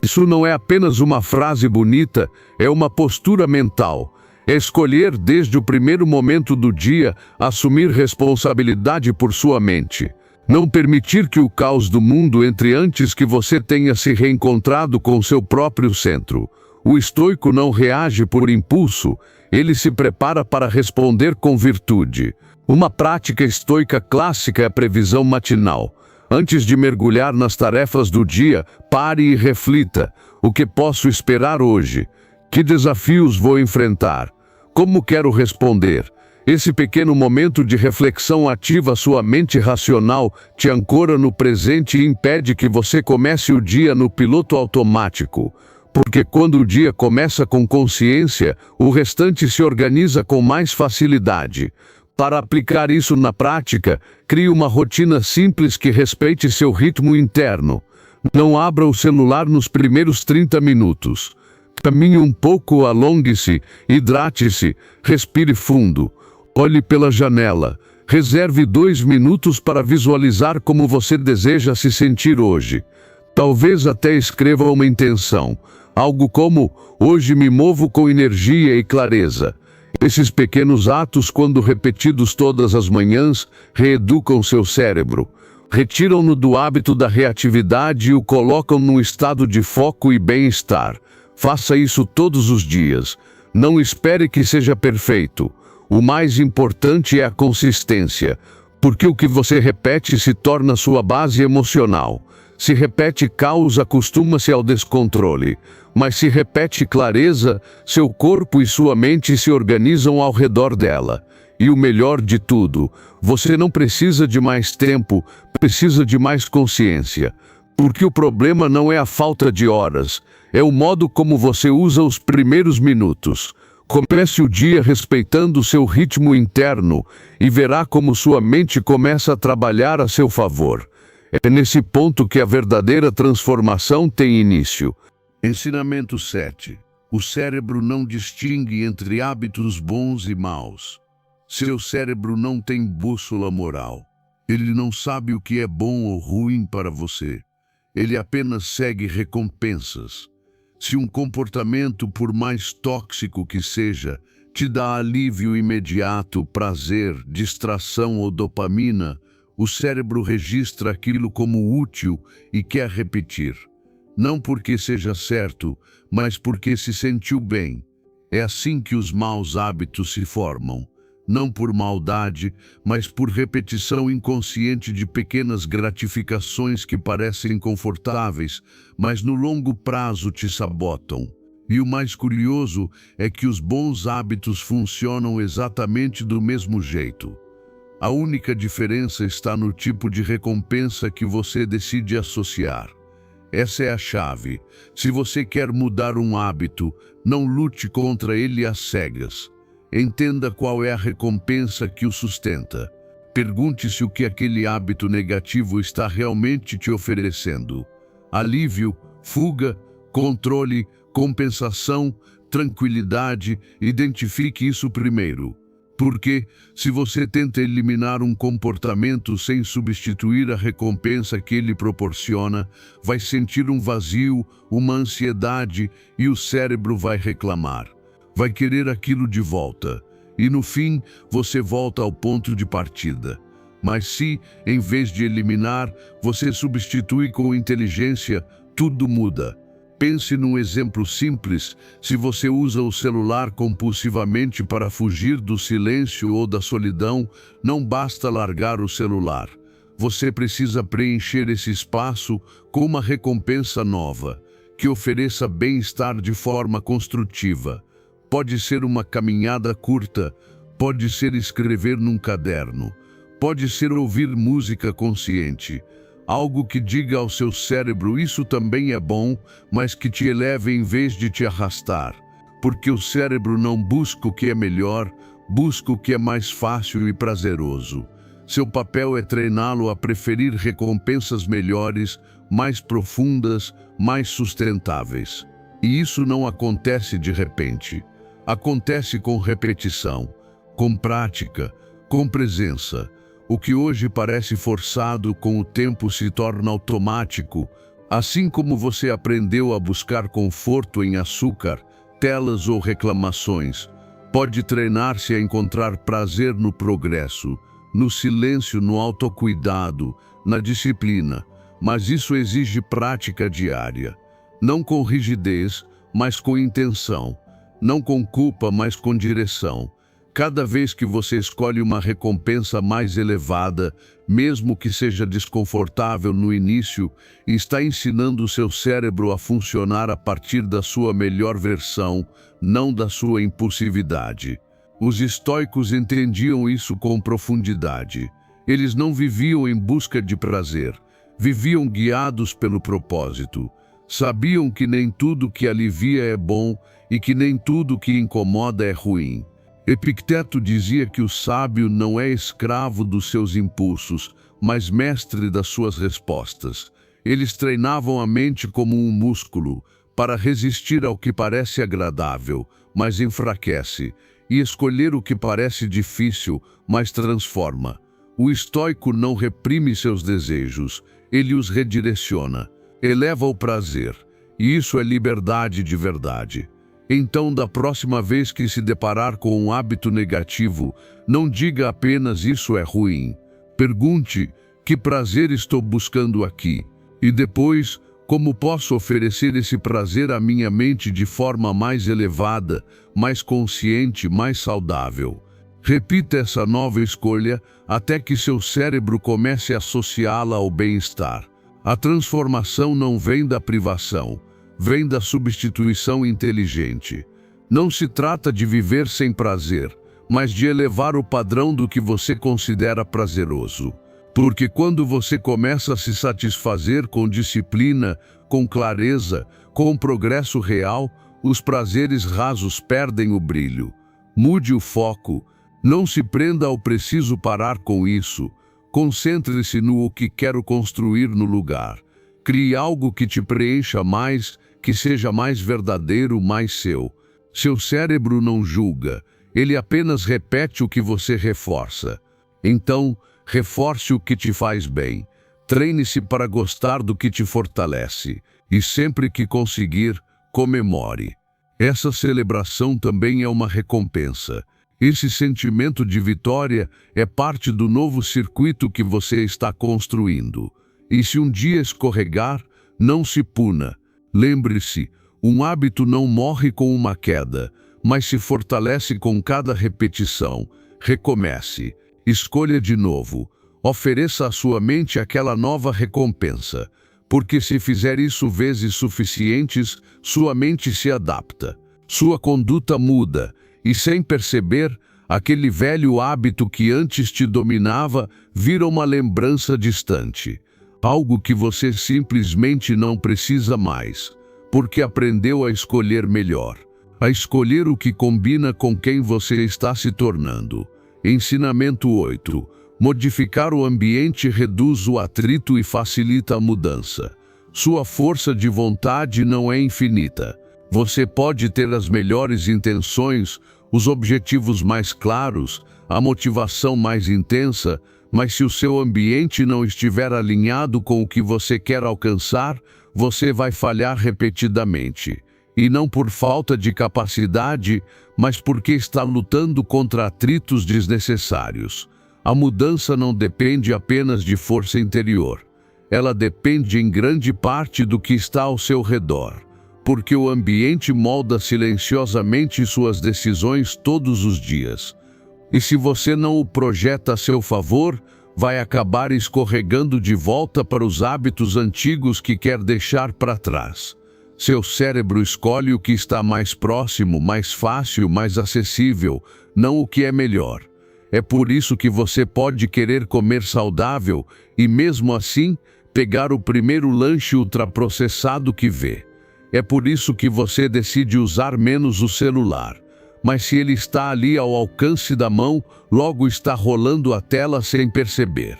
Isso não é apenas uma frase bonita, é uma postura mental. É escolher desde o primeiro momento do dia, assumir responsabilidade por sua mente. Não permitir que o caos do mundo entre antes que você tenha se reencontrado com seu próprio centro. O estoico não reage por impulso, ele se prepara para responder com virtude. Uma prática estoica clássica é a previsão matinal. Antes de mergulhar nas tarefas do dia, pare e reflita: o que posso esperar hoje? Que desafios vou enfrentar? Como quero responder? Esse pequeno momento de reflexão ativa sua mente racional, te ancora no presente e impede que você comece o dia no piloto automático. Porque quando o dia começa com consciência, o restante se organiza com mais facilidade. Para aplicar isso na prática, crie uma rotina simples que respeite seu ritmo interno. Não abra o celular nos primeiros 30 minutos. Caminhe um pouco, alongue-se, hidrate-se, respire fundo. Olhe pela janela. Reserve 2 minutos para visualizar como você deseja se sentir hoje. Talvez até escreva uma intenção. Algo como: hoje me movo com energia e clareza. Esses pequenos atos, quando repetidos todas as manhãs, reeducam seu cérebro. Retiram-no do hábito da reatividade e o colocam num estado de foco e bem-estar. Faça isso todos os dias. Não espere que seja perfeito. O mais importante é a consistência, porque o que você repete se torna sua base emocional. Se repete caos, acostuma-se ao descontrole. Mas se repete clareza, seu corpo e sua mente se organizam ao redor dela. E o melhor de tudo, você não precisa de mais tempo, precisa de mais consciência. Porque o problema não é a falta de horas, é o modo como você usa os primeiros minutos. Comece o dia respeitando seu ritmo interno e verá como sua mente começa a trabalhar a seu favor. É nesse ponto que a verdadeira transformação tem início. Ensinamento 7. O cérebro não distingue entre hábitos bons e maus. Seu cérebro não tem bússola moral. Ele não sabe o que é bom ou ruim para você. Ele apenas segue recompensas. Se um comportamento, por mais tóxico que seja, te dá alívio imediato, prazer, distração ou dopamina, o cérebro registra aquilo como útil e quer repetir. Não porque seja certo, mas porque se sentiu bem. É assim que os maus hábitos se formam. Não por maldade, mas por repetição inconsciente de pequenas gratificações que parecem confortáveis, mas no longo prazo te sabotam. E o mais curioso é que os bons hábitos funcionam exatamente do mesmo jeito. A única diferença está no tipo de recompensa que você decide associar. Essa é a chave. Se você quer mudar um hábito, não lute contra ele às cegas. Entenda qual é a recompensa que o sustenta. Pergunte-se o que aquele hábito negativo está realmente te oferecendo. Alívio, fuga, controle, compensação, tranquilidade. Identifique isso primeiro. Porque, se você tenta eliminar um comportamento sem substituir a recompensa que ele proporciona, vai sentir um vazio, uma ansiedade e o cérebro vai reclamar. Vai querer aquilo de volta. E no fim, você volta ao ponto de partida. Mas se, em vez de eliminar, você substitui com inteligência, tudo muda. Pense num exemplo simples. Se você usa o celular compulsivamente para fugir do silêncio ou da solidão, não basta largar o celular. Você precisa preencher esse espaço com uma recompensa nova, que ofereça bem-estar de forma construtiva. Pode ser uma caminhada curta, pode ser escrever num caderno, pode ser ouvir música consciente. Algo que diga ao seu cérebro: isso também é bom, mas que te eleve em vez de te arrastar. Porque o cérebro não busca o que é melhor, busca o que é mais fácil e prazeroso. Seu papel é treiná-lo a preferir recompensas melhores, mais profundas, mais sustentáveis. E isso não acontece de repente. Acontece com repetição, com prática, com presença. O que hoje parece forçado, com o tempo se torna automático. Assim como você aprendeu a buscar conforto em açúcar, telas ou reclamações, pode treinar-se a encontrar prazer no progresso, no silêncio, no autocuidado, na disciplina. Mas isso exige prática diária. Não com rigidez, mas com intenção. Não com culpa, mas com direção. Cada vez que você escolhe uma recompensa mais elevada, mesmo que seja desconfortável no início, está ensinando o seu cérebro a funcionar a partir da sua melhor versão, não da sua impulsividade. Os estoicos entendiam isso com profundidade. Eles não viviam em busca de prazer, viviam guiados pelo propósito. Sabiam que nem tudo que alivia é bom e que nem tudo que incomoda é ruim. Epicteto dizia que o sábio não é escravo dos seus impulsos, mas mestre das suas respostas. Eles treinavam a mente como um músculo para resistir ao que parece agradável, mas enfraquece, e escolher o que parece difícil, mas transforma. O estoico não reprime seus desejos, ele os redireciona, eleva o prazer, e isso é liberdade de verdade. Então, da próxima vez que se deparar com um hábito negativo, não diga apenas isso é ruim. Pergunte, que prazer estou buscando aqui? E depois, como posso oferecer esse prazer à minha mente de forma mais elevada, mais consciente, mais saudável? Repita essa nova escolha até que seu cérebro comece a associá-la ao bem-estar. A transformação não vem da privação, vem da substituição inteligente. Não se trata de viver sem prazer, mas de elevar o padrão do que você considera prazeroso. Porque quando você começa a se satisfazer com disciplina, com clareza, com progresso real, os prazeres rasos perdem o brilho. Mude o foco. Não se prenda ao preciso parar com isso. Concentre-se no o que quero construir no lugar. Crie algo que te preencha mais, que seja mais verdadeiro, mais seu. Seu cérebro não julga, ele apenas repete o que você reforça. Então, reforce o que te faz bem. Treine-se para gostar do que te fortalece. E sempre que conseguir, comemore. Essa celebração também é uma recompensa. Esse sentimento de vitória é parte do novo circuito que você está construindo. E se um dia escorregar, não se puna. Lembre-se, um hábito não morre com uma queda, mas se fortalece com cada repetição. Recomece. Escolha de novo. Ofereça à sua mente aquela nova recompensa. Porque se fizer isso vezes suficientes, sua mente se adapta. Sua conduta muda. E sem perceber, aquele velho hábito que antes te dominava vira uma lembrança distante. Algo que você simplesmente não precisa mais, porque aprendeu a escolher melhor. A escolher o que combina com quem você está se tornando. Ensinamento 8. Modificar o ambiente reduz o atrito e facilita a mudança. Sua força de vontade não é infinita. Você pode ter as melhores intenções, os objetivos mais claros, a motivação mais intensa, mas se o seu ambiente não estiver alinhado com o que você quer alcançar, você vai falhar repetidamente. E não por falta de capacidade, mas porque está lutando contra atritos desnecessários. A mudança não depende apenas de força interior. Ela depende em grande parte do que está ao seu redor. Porque o ambiente molda silenciosamente suas decisões todos os dias. E se você não o projeta a seu favor, vai acabar escorregando de volta para os hábitos antigos que quer deixar para trás. Seu cérebro escolhe o que está mais próximo, mais fácil, mais acessível, não o que é melhor. É por isso que você pode querer comer saudável e, mesmo assim, pegar o primeiro lanche ultraprocessado que vê. É por isso que você decide usar menos o celular. Mas se ele está ali ao alcance da mão, logo está rolando a tela sem perceber.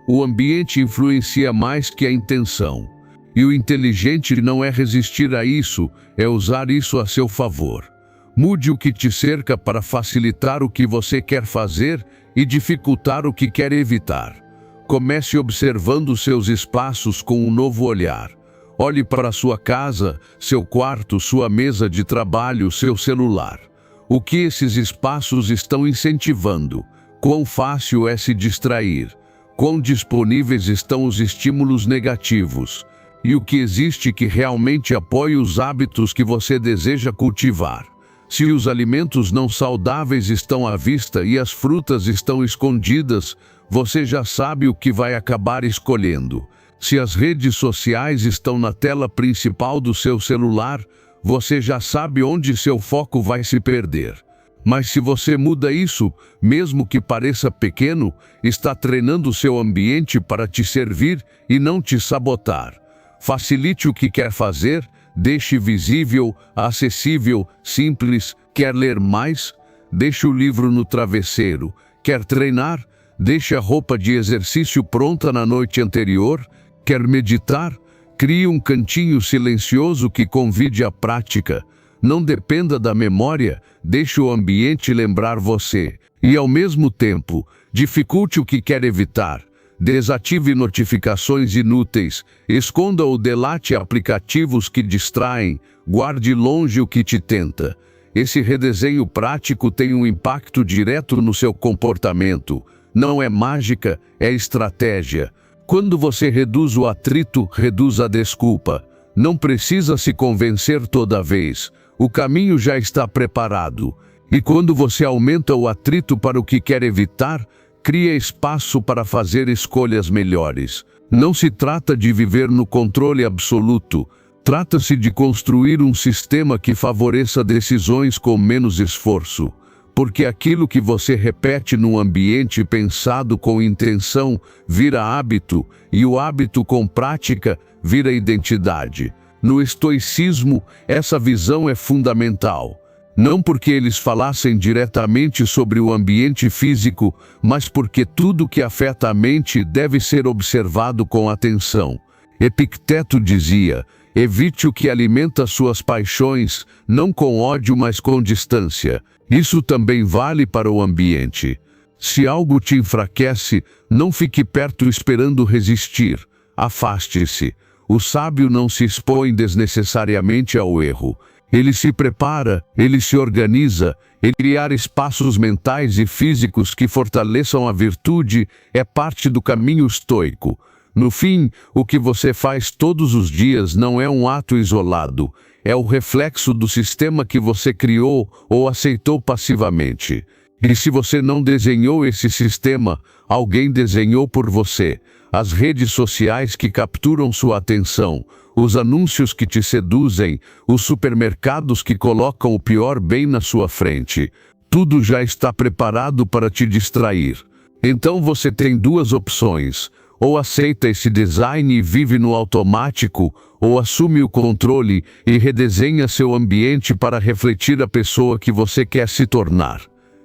O ambiente influencia mais que a intenção. E o inteligente não é resistir a isso, é usar isso a seu favor. Mude o que te cerca para facilitar o que você quer fazer e dificultar o que quer evitar. Comece observando seus espaços com um novo olhar. Olhe para sua casa, seu quarto, sua mesa de trabalho, seu celular. O que esses espaços estão incentivando? Quão fácil é se distrair? Quão disponíveis estão os estímulos negativos? E o que existe que realmente apoie os hábitos que você deseja cultivar? Se os alimentos não saudáveis estão à vista e as frutas estão escondidas, você já sabe o que vai acabar escolhendo. Se as redes sociais estão na tela principal do seu celular, você já sabe onde seu foco vai se perder. Mas se você muda isso, mesmo que pareça pequeno, está treinando seu ambiente para te servir e não te sabotar. Facilite o que quer fazer, deixe visível, acessível, simples. Quer ler mais? Deixe o livro no travesseiro. Quer treinar? Deixe a roupa de exercício pronta na noite anterior. Quer meditar? Crie um cantinho silencioso que convide à prática. Não dependa da memória, deixe o ambiente lembrar você. E, ao mesmo tempo, dificulte o que quer evitar. Desative notificações inúteis, esconda ou delete aplicativos que distraem, guarde longe o que te tenta. Esse redesenho prático tem um impacto direto no seu comportamento. Não é mágica, é estratégia. Quando você reduz o atrito, reduz a desculpa. Não precisa se convencer toda vez. O caminho já está preparado. E quando você aumenta o atrito para o que quer evitar, cria espaço para fazer escolhas melhores. Não se trata de viver no controle absoluto. Trata-se de construir um sistema que favoreça decisões com menos esforço. Porque aquilo que você repete num ambiente pensado com intenção vira hábito, e o hábito com prática vira identidade. No estoicismo, essa visão é fundamental. Não porque eles falassem diretamente sobre o ambiente físico, mas porque tudo que afeta a mente deve ser observado com atenção. Epicteto dizia: evite o que alimenta suas paixões, não com ódio, mas com distância. Isso também vale para o ambiente. Se algo te enfraquece, não fique perto esperando resistir. Afaste-se. O sábio não se expõe desnecessariamente ao erro. Ele se prepara, ele se organiza. Ele criar espaços mentais e físicos que fortaleçam a virtude é parte do caminho estoico. No fim, o que você faz todos os dias não é um ato isolado. É o reflexo do sistema que você criou ou aceitou passivamente. E se você não desenhou esse sistema, alguém desenhou por você. As redes sociais que capturam sua atenção, os anúncios que te seduzem, os supermercados que colocam o pior bem na sua frente. Tudo já está preparado para te distrair. Então você tem duas opções. Ou aceita esse design e vive no automático, ou assume o controle e redesenha seu ambiente para refletir a pessoa que você quer se tornar.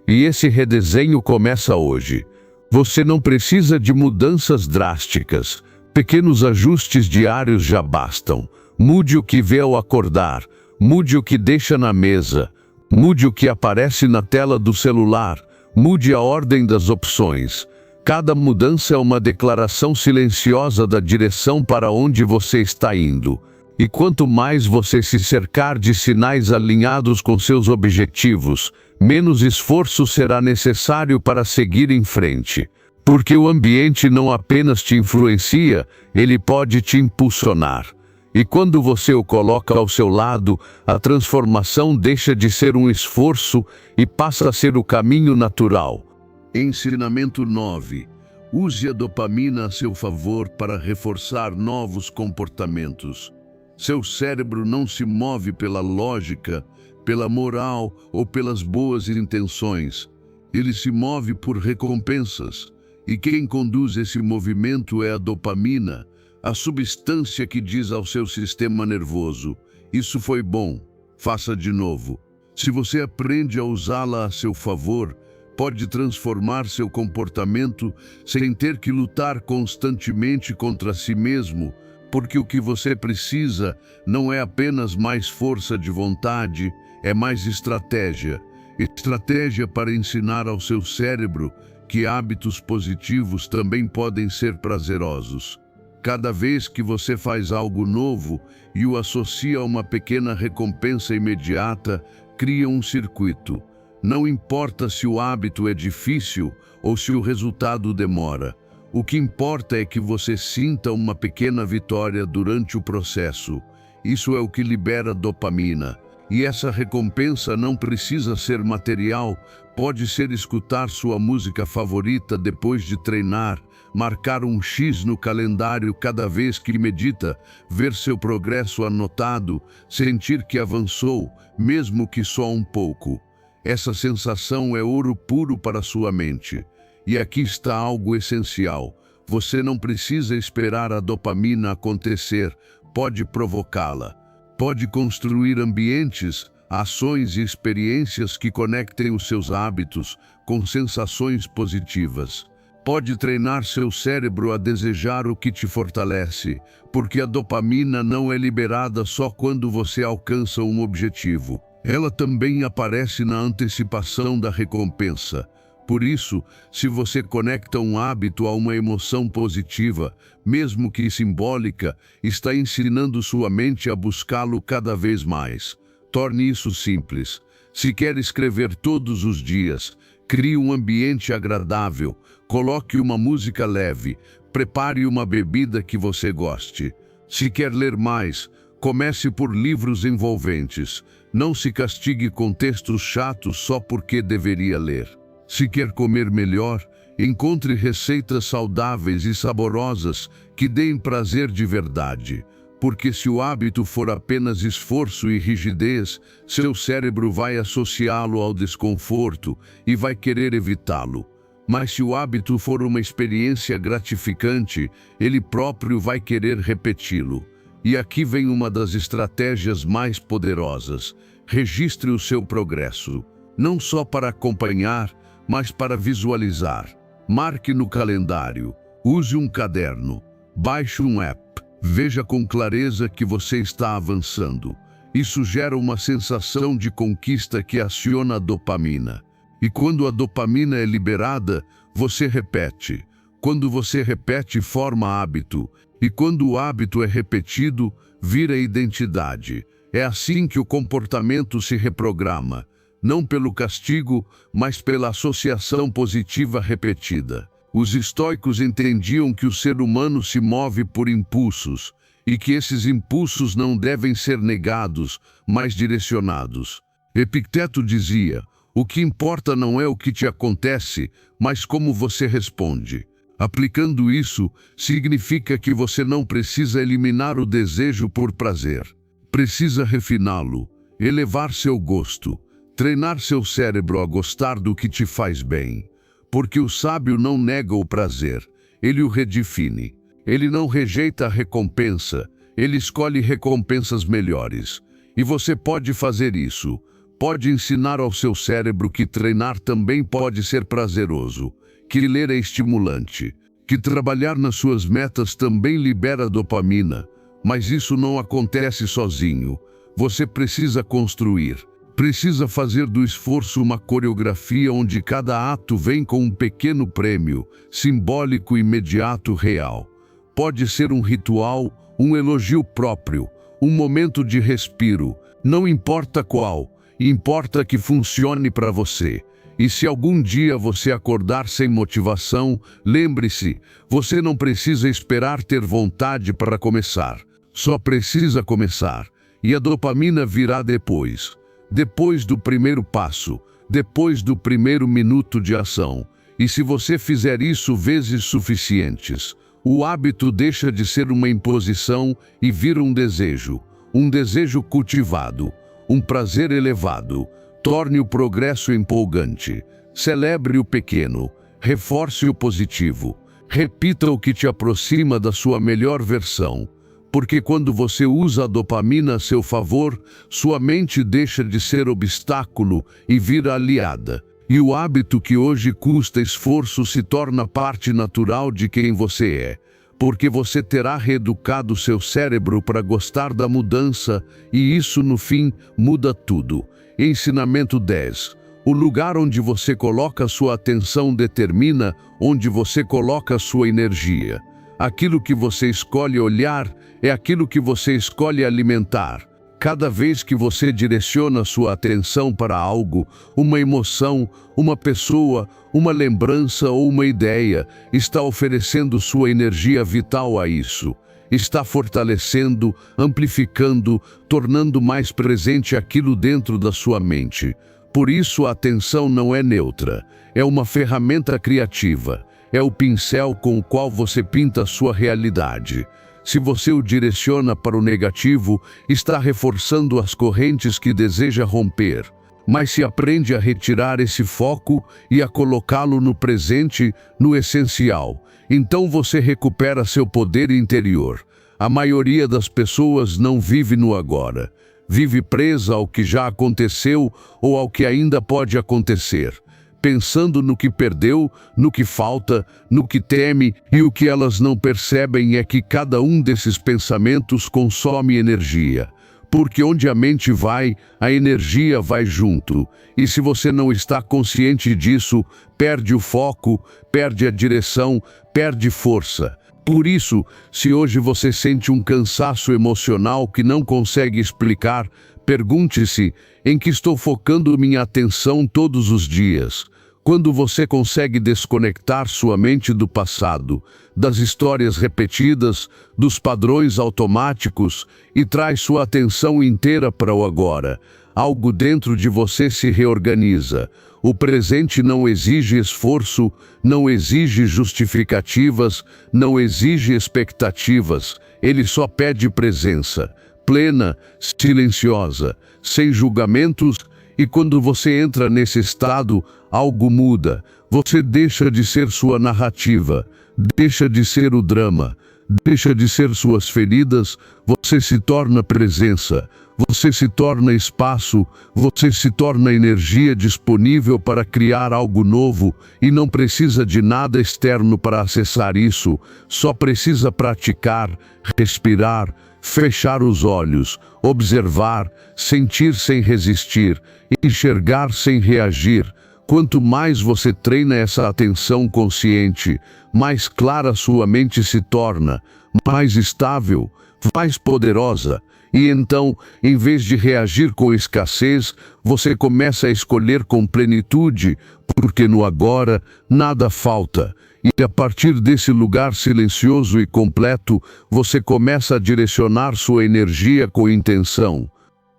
E esse redesenho começa hoje. Você não precisa de mudanças drásticas. Pequenos ajustes diários já bastam. Mude o que vê ao acordar. Mude o que deixa na mesa. Mude o que aparece na tela do celular. Mude a ordem das opções. Cada mudança é uma declaração silenciosa da direção para onde você está indo. E quanto mais você se cercar de sinais alinhados com seus objetivos, menos esforço será necessário para seguir em frente. Porque o ambiente não apenas te influencia, ele pode te impulsionar. E quando você o coloca ao seu lado, a transformação deixa de ser um esforço e passa a ser o caminho natural. Ensinamento 9. Use a dopamina a seu favor para reforçar novos comportamentos. Seu cérebro não se move pela lógica, pela moral ou pelas boas intenções. Ele se move por recompensas. E quem conduz esse movimento é a dopamina, a substância que diz ao seu sistema nervoso: isso foi bom, faça de novo. Se você aprende a usá-la a seu favor, pode transformar seu comportamento sem ter que lutar constantemente contra si mesmo, porque o que você precisa não é apenas mais força de vontade, é mais estratégia. Estratégia para ensinar ao seu cérebro que hábitos positivos também podem ser prazerosos. Cada vez que você faz algo novo e o associa a uma pequena recompensa imediata, cria um circuito. Não importa se o hábito é difícil ou se o resultado demora. O que importa é que você sinta uma pequena vitória durante o processo. Isso é o que libera dopamina. E essa recompensa não precisa ser material, pode ser escutar sua música favorita depois de treinar, marcar um X no calendário cada vez que medita, ver seu progresso anotado, sentir que avançou, mesmo que só um pouco. Essa sensação é ouro puro para sua mente. E aqui está algo essencial. Você não precisa esperar a dopamina acontecer. pode provocá-la. Pode construir ambientes, ações e experiências que conectem os seus hábitos com sensações positivas. Pode treinar seu cérebro a desejar o que te fortalece, porque a dopamina não é liberada só quando você alcança um objetivo. Ela também aparece na antecipação da recompensa. Por isso, se você conecta um hábito a uma emoção positiva, mesmo que simbólica, está ensinando sua mente a buscá-lo cada vez mais. Torne isso simples. Se quer escrever todos os dias, crie um ambiente agradável, coloque uma música leve, prepare uma bebida que você goste. Se quer ler mais, comece por livros envolventes. Não se castigue com textos chatos só porque deveria ler. Se quer comer melhor, encontre receitas saudáveis e saborosas que deem prazer de verdade. Porque se o hábito for apenas esforço e rigidez, seu cérebro vai associá-lo ao desconforto e vai querer evitá-lo. Mas se o hábito for uma experiência gratificante, ele próprio vai querer repeti-lo. E aqui vem uma das estratégias mais poderosas. Registre o seu progresso, não só para acompanhar, mas para visualizar. Marque no calendário, use um caderno, baixe um app. Veja com clareza que você está avançando. Isso gera uma sensação de conquista que aciona a dopamina. E quando a dopamina é liberada, você repete. Quando você repete, forma hábito. E quando o hábito é repetido, vira identidade. É assim que o comportamento se reprograma. Não pelo castigo, mas pela associação positiva repetida. Os estoicos entendiam que o ser humano se move por impulsos e que esses impulsos não devem ser negados, mas direcionados. Epicteto dizia: o que importa não é o que te acontece, mas como você responde. Aplicando isso, significa que você não precisa eliminar o desejo por prazer. Precisa refiná-lo, elevar seu gosto, treinar seu cérebro a gostar do que te faz bem. Porque o sábio não nega o prazer, ele o redefine. Ele não rejeita a recompensa, ele escolhe recompensas melhores. E você pode fazer isso. Pode ensinar ao seu cérebro que treinar também pode ser prazeroso, que ler é estimulante, que trabalhar nas suas metas também libera dopamina. Mas isso não acontece sozinho. Você precisa construir. Precisa fazer do esforço uma coreografia onde cada ato vem com um pequeno prêmio, simbólico, imediato, real. Pode ser um ritual, um elogio próprio, um momento de respiro. Não importa qual, importa que funcione para você. E se algum dia você acordar sem motivação, lembre-se, você não precisa esperar ter vontade para começar. Só precisa começar. E a dopamina virá depois. Depois do primeiro passo, depois do primeiro minuto de ação. E se você fizer isso vezes suficientes, o hábito deixa de ser uma imposição e vira um desejo cultivado, um prazer elevado. Torne o progresso empolgante, celebre o pequeno, reforce o positivo, repita o que te aproxima da sua melhor versão. Porque quando você usa a dopamina a seu favor, sua mente deixa de ser obstáculo e vira aliada. E o hábito que hoje custa esforço se torna parte natural de quem você é. Porque você terá reeducado seu cérebro para gostar da mudança, e isso no fim muda tudo. Ensinamento 10. O lugar onde você coloca sua atenção determina onde você coloca sua energia. Aquilo que você escolhe olhar é aquilo que você escolhe alimentar. Cada vez que você direciona sua atenção para algo, uma emoção, uma pessoa, uma lembrança ou uma ideia, está oferecendo sua energia vital a isso. Está fortalecendo, amplificando, tornando mais presente aquilo dentro da sua mente. Por isso a atenção não é neutra, é uma ferramenta criativa. É o pincel com o qual você pinta a sua realidade. Se você o direciona para o negativo, está reforçando as correntes que deseja romper. Mas se aprende a retirar esse foco e a colocá-lo no presente, no essencial, então você recupera seu poder interior. A maioria das pessoas não vive no agora. Vive presa ao que já aconteceu ou ao que ainda pode acontecer, pensando no que perdeu, no que falta, no que teme, e o que elas não percebem é que cada um desses pensamentos consome energia. Porque onde a mente vai, a energia vai junto. E se você não está consciente disso, perde o foco, perde a direção, perde força. Por isso, se hoje você sente um cansaço emocional que não consegue explicar, pergunte-se: em que estou focando minha atenção todos os dias? Quando você consegue desconectar sua mente do passado, das histórias repetidas, dos padrões automáticos e traz sua atenção inteira para o agora, algo dentro de você se reorganiza. O presente não exige esforço, não exige justificativas, não exige expectativas. Ele só pede presença, plena, silenciosa, sem julgamentos. E quando você entra nesse estado, algo muda. Você deixa de ser sua narrativa, deixa de ser o drama, deixa de ser suas feridas, você se torna presença, você se torna espaço, você se torna energia disponível para criar algo novo e não precisa de nada externo para acessar isso, só precisa praticar, respirar, fechar os olhos, observar, sentir sem resistir, enxergar sem reagir. Quanto mais você treina essa atenção consciente, mais clara sua mente se torna, mais estável, mais poderosa. E então, em vez de reagir com escassez, você começa a escolher com plenitude, porque no agora nada falta. E a partir desse lugar silencioso e completo, você começa a direcionar sua energia com intenção.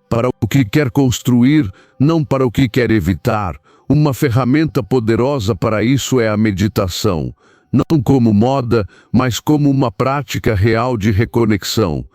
Para o que quer construir, não para o que quer evitar. Uma ferramenta poderosa para isso é a meditação. Não como moda, mas como uma prática real de reconexão.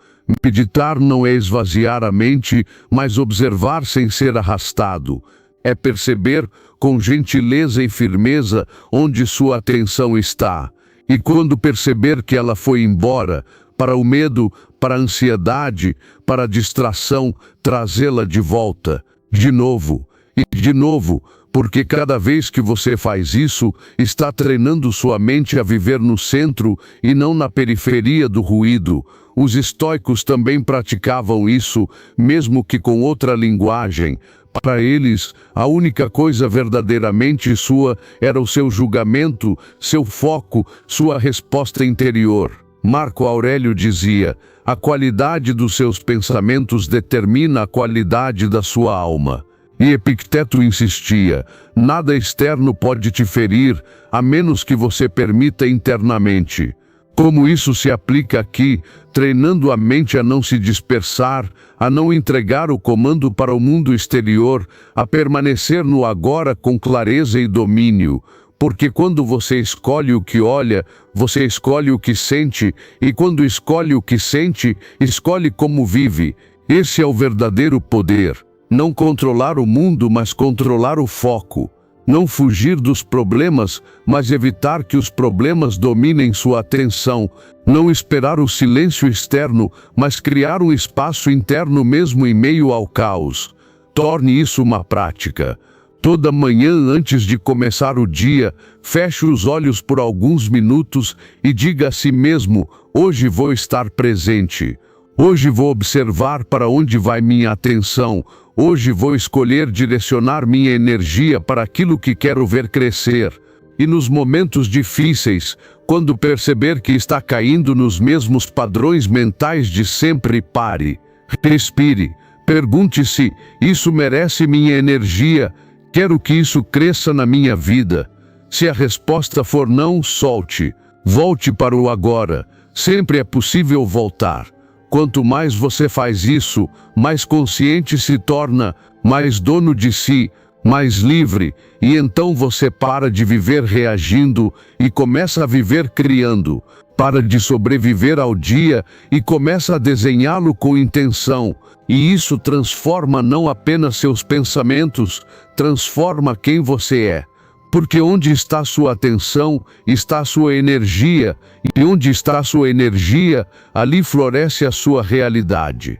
Meditar não é esvaziar a mente, mas observar sem ser arrastado. É perceber com gentileza e firmeza onde sua atenção está. E quando perceber que ela foi embora, para o medo, para a ansiedade, para a distração, trazê-la de volta, de novo e de novo, porque cada vez que você faz isso, está treinando sua mente a viver no centro e não na periferia do ruído. Os estoicos também praticavam isso, mesmo que com outra linguagem. Para eles, a única coisa verdadeiramente sua era o seu julgamento, seu foco, sua resposta interior. Marco Aurélio dizia: a qualidade dos seus pensamentos determina a qualidade da sua alma. E Epicteto insistia: nada externo pode te ferir, a menos que você permita internamente. Como isso se aplica aqui, treinando a mente a não se dispersar, a não entregar o comando para o mundo exterior, a permanecer no agora com clareza e domínio. Porque quando você escolhe o que olha, você escolhe o que sente, e quando escolhe o que sente, escolhe como vive. Esse é o verdadeiro poder. Não controlar o mundo, mas controlar o foco. Não fugir dos problemas, mas evitar que os problemas dominem sua atenção. Não esperar o silêncio externo, mas criar um espaço interno mesmo em meio ao caos. Torne isso uma prática. Toda manhã antes de começar o dia, feche os olhos por alguns minutos e diga a si mesmo: hoje vou estar presente. Hoje vou observar para onde vai minha atenção. Hoje vou escolher direcionar minha energia para aquilo que quero ver crescer. E nos momentos difíceis, quando perceber que está caindo nos mesmos padrões mentais de sempre, pare, respire, pergunte-se: isso merece minha energia? Quero que isso cresça na minha vida? Se a resposta for não, solte. Volte para o agora. Sempre é possível voltar. Quanto mais você faz isso, mais consciente se torna, mais dono de si, mais livre, e então você para de viver reagindo e começa a viver criando. Para de sobreviver ao dia e começa a desenhá-lo com intenção. E isso transforma não apenas seus pensamentos, transforma quem você é. Porque onde está sua atenção, está sua energia, e onde está sua energia, ali floresce a sua realidade.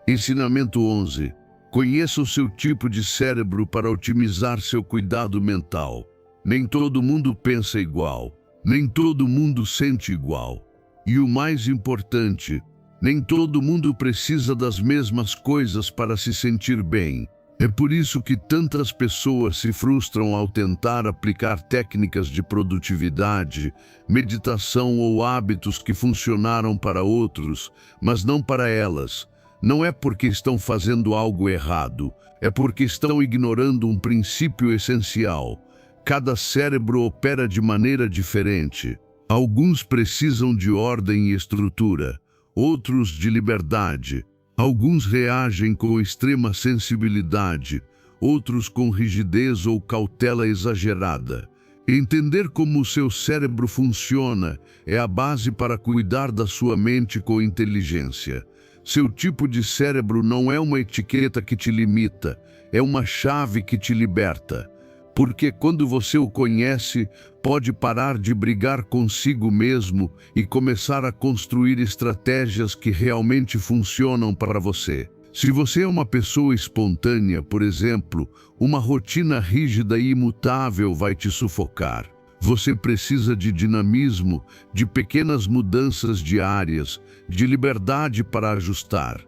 Ensinamento 11. Conheça o seu tipo de cérebro para otimizar seu cuidado mental. Nem todo mundo pensa igual. Nem todo mundo sente igual. E o mais importante, nem todo mundo precisa das mesmas coisas para se sentir bem. É por isso que tantas pessoas se frustram ao tentar aplicar técnicas de produtividade, meditação ou hábitos que funcionaram para outros, mas não para elas. Não é porque estão fazendo algo errado, é porque estão ignorando um princípio essencial. Cada cérebro opera de maneira diferente. Alguns precisam de ordem e estrutura, outros de liberdade. Alguns reagem com extrema sensibilidade, outros com rigidez ou cautela exagerada. Entender como o seu cérebro funciona é a base para cuidar da sua mente com inteligência. Seu tipo de cérebro não é uma etiqueta que te limita, é uma chave que te liberta. Porque quando você o conhece, pode parar de brigar consigo mesmo e começar a construir estratégias que realmente funcionam para você. Se você é uma pessoa espontânea, por exemplo, uma rotina rígida e imutável vai te sufocar. Você precisa de dinamismo, de pequenas mudanças diárias, de liberdade para ajustar.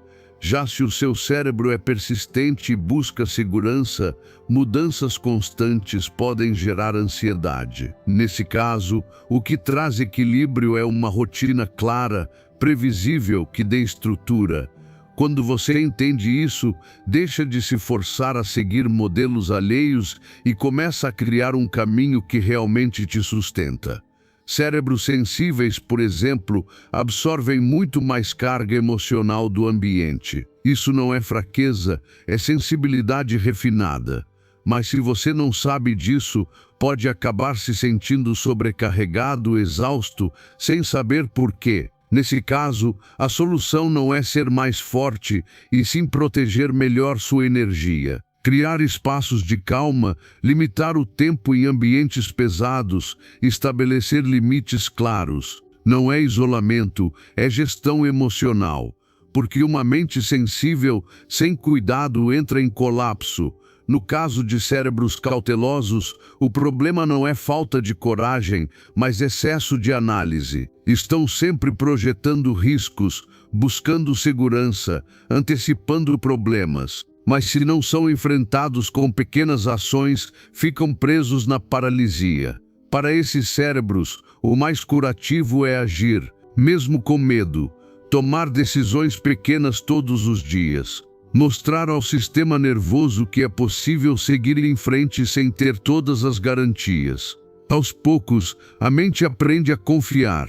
Já se o seu cérebro é persistente e busca segurança, mudanças constantes podem gerar ansiedade. Nesse caso, o que traz equilíbrio é uma rotina clara, previsível, que dê estrutura. Quando você entende isso, deixa de se forçar a seguir modelos alheios e começa a criar um caminho que realmente te sustenta. Cérebros sensíveis, por exemplo, absorvem muito mais carga emocional do ambiente. Isso não é fraqueza, é sensibilidade refinada. Mas se você não sabe disso, pode acabar se sentindo sobrecarregado, exausto, sem saber por quê. Nesse caso, a solução não é ser mais forte, e sim proteger melhor sua energia. Criar espaços de calma, limitar o tempo em ambientes pesados, estabelecer limites claros. Não é isolamento, é gestão emocional. Porque uma mente sensível, sem cuidado, entra em colapso. No caso de cérebros cautelosos, o problema não é falta de coragem, mas excesso de análise. Estão sempre projetando riscos, buscando segurança, antecipando problemas. Mas se não são enfrentados com pequenas ações, ficam presos na paralisia. Para esses cérebros, o mais curativo é agir, mesmo com medo, tomar decisões pequenas todos os dias, mostrar ao sistema nervoso que é possível seguir em frente sem ter todas as garantias. Aos poucos, a mente aprende a confiar.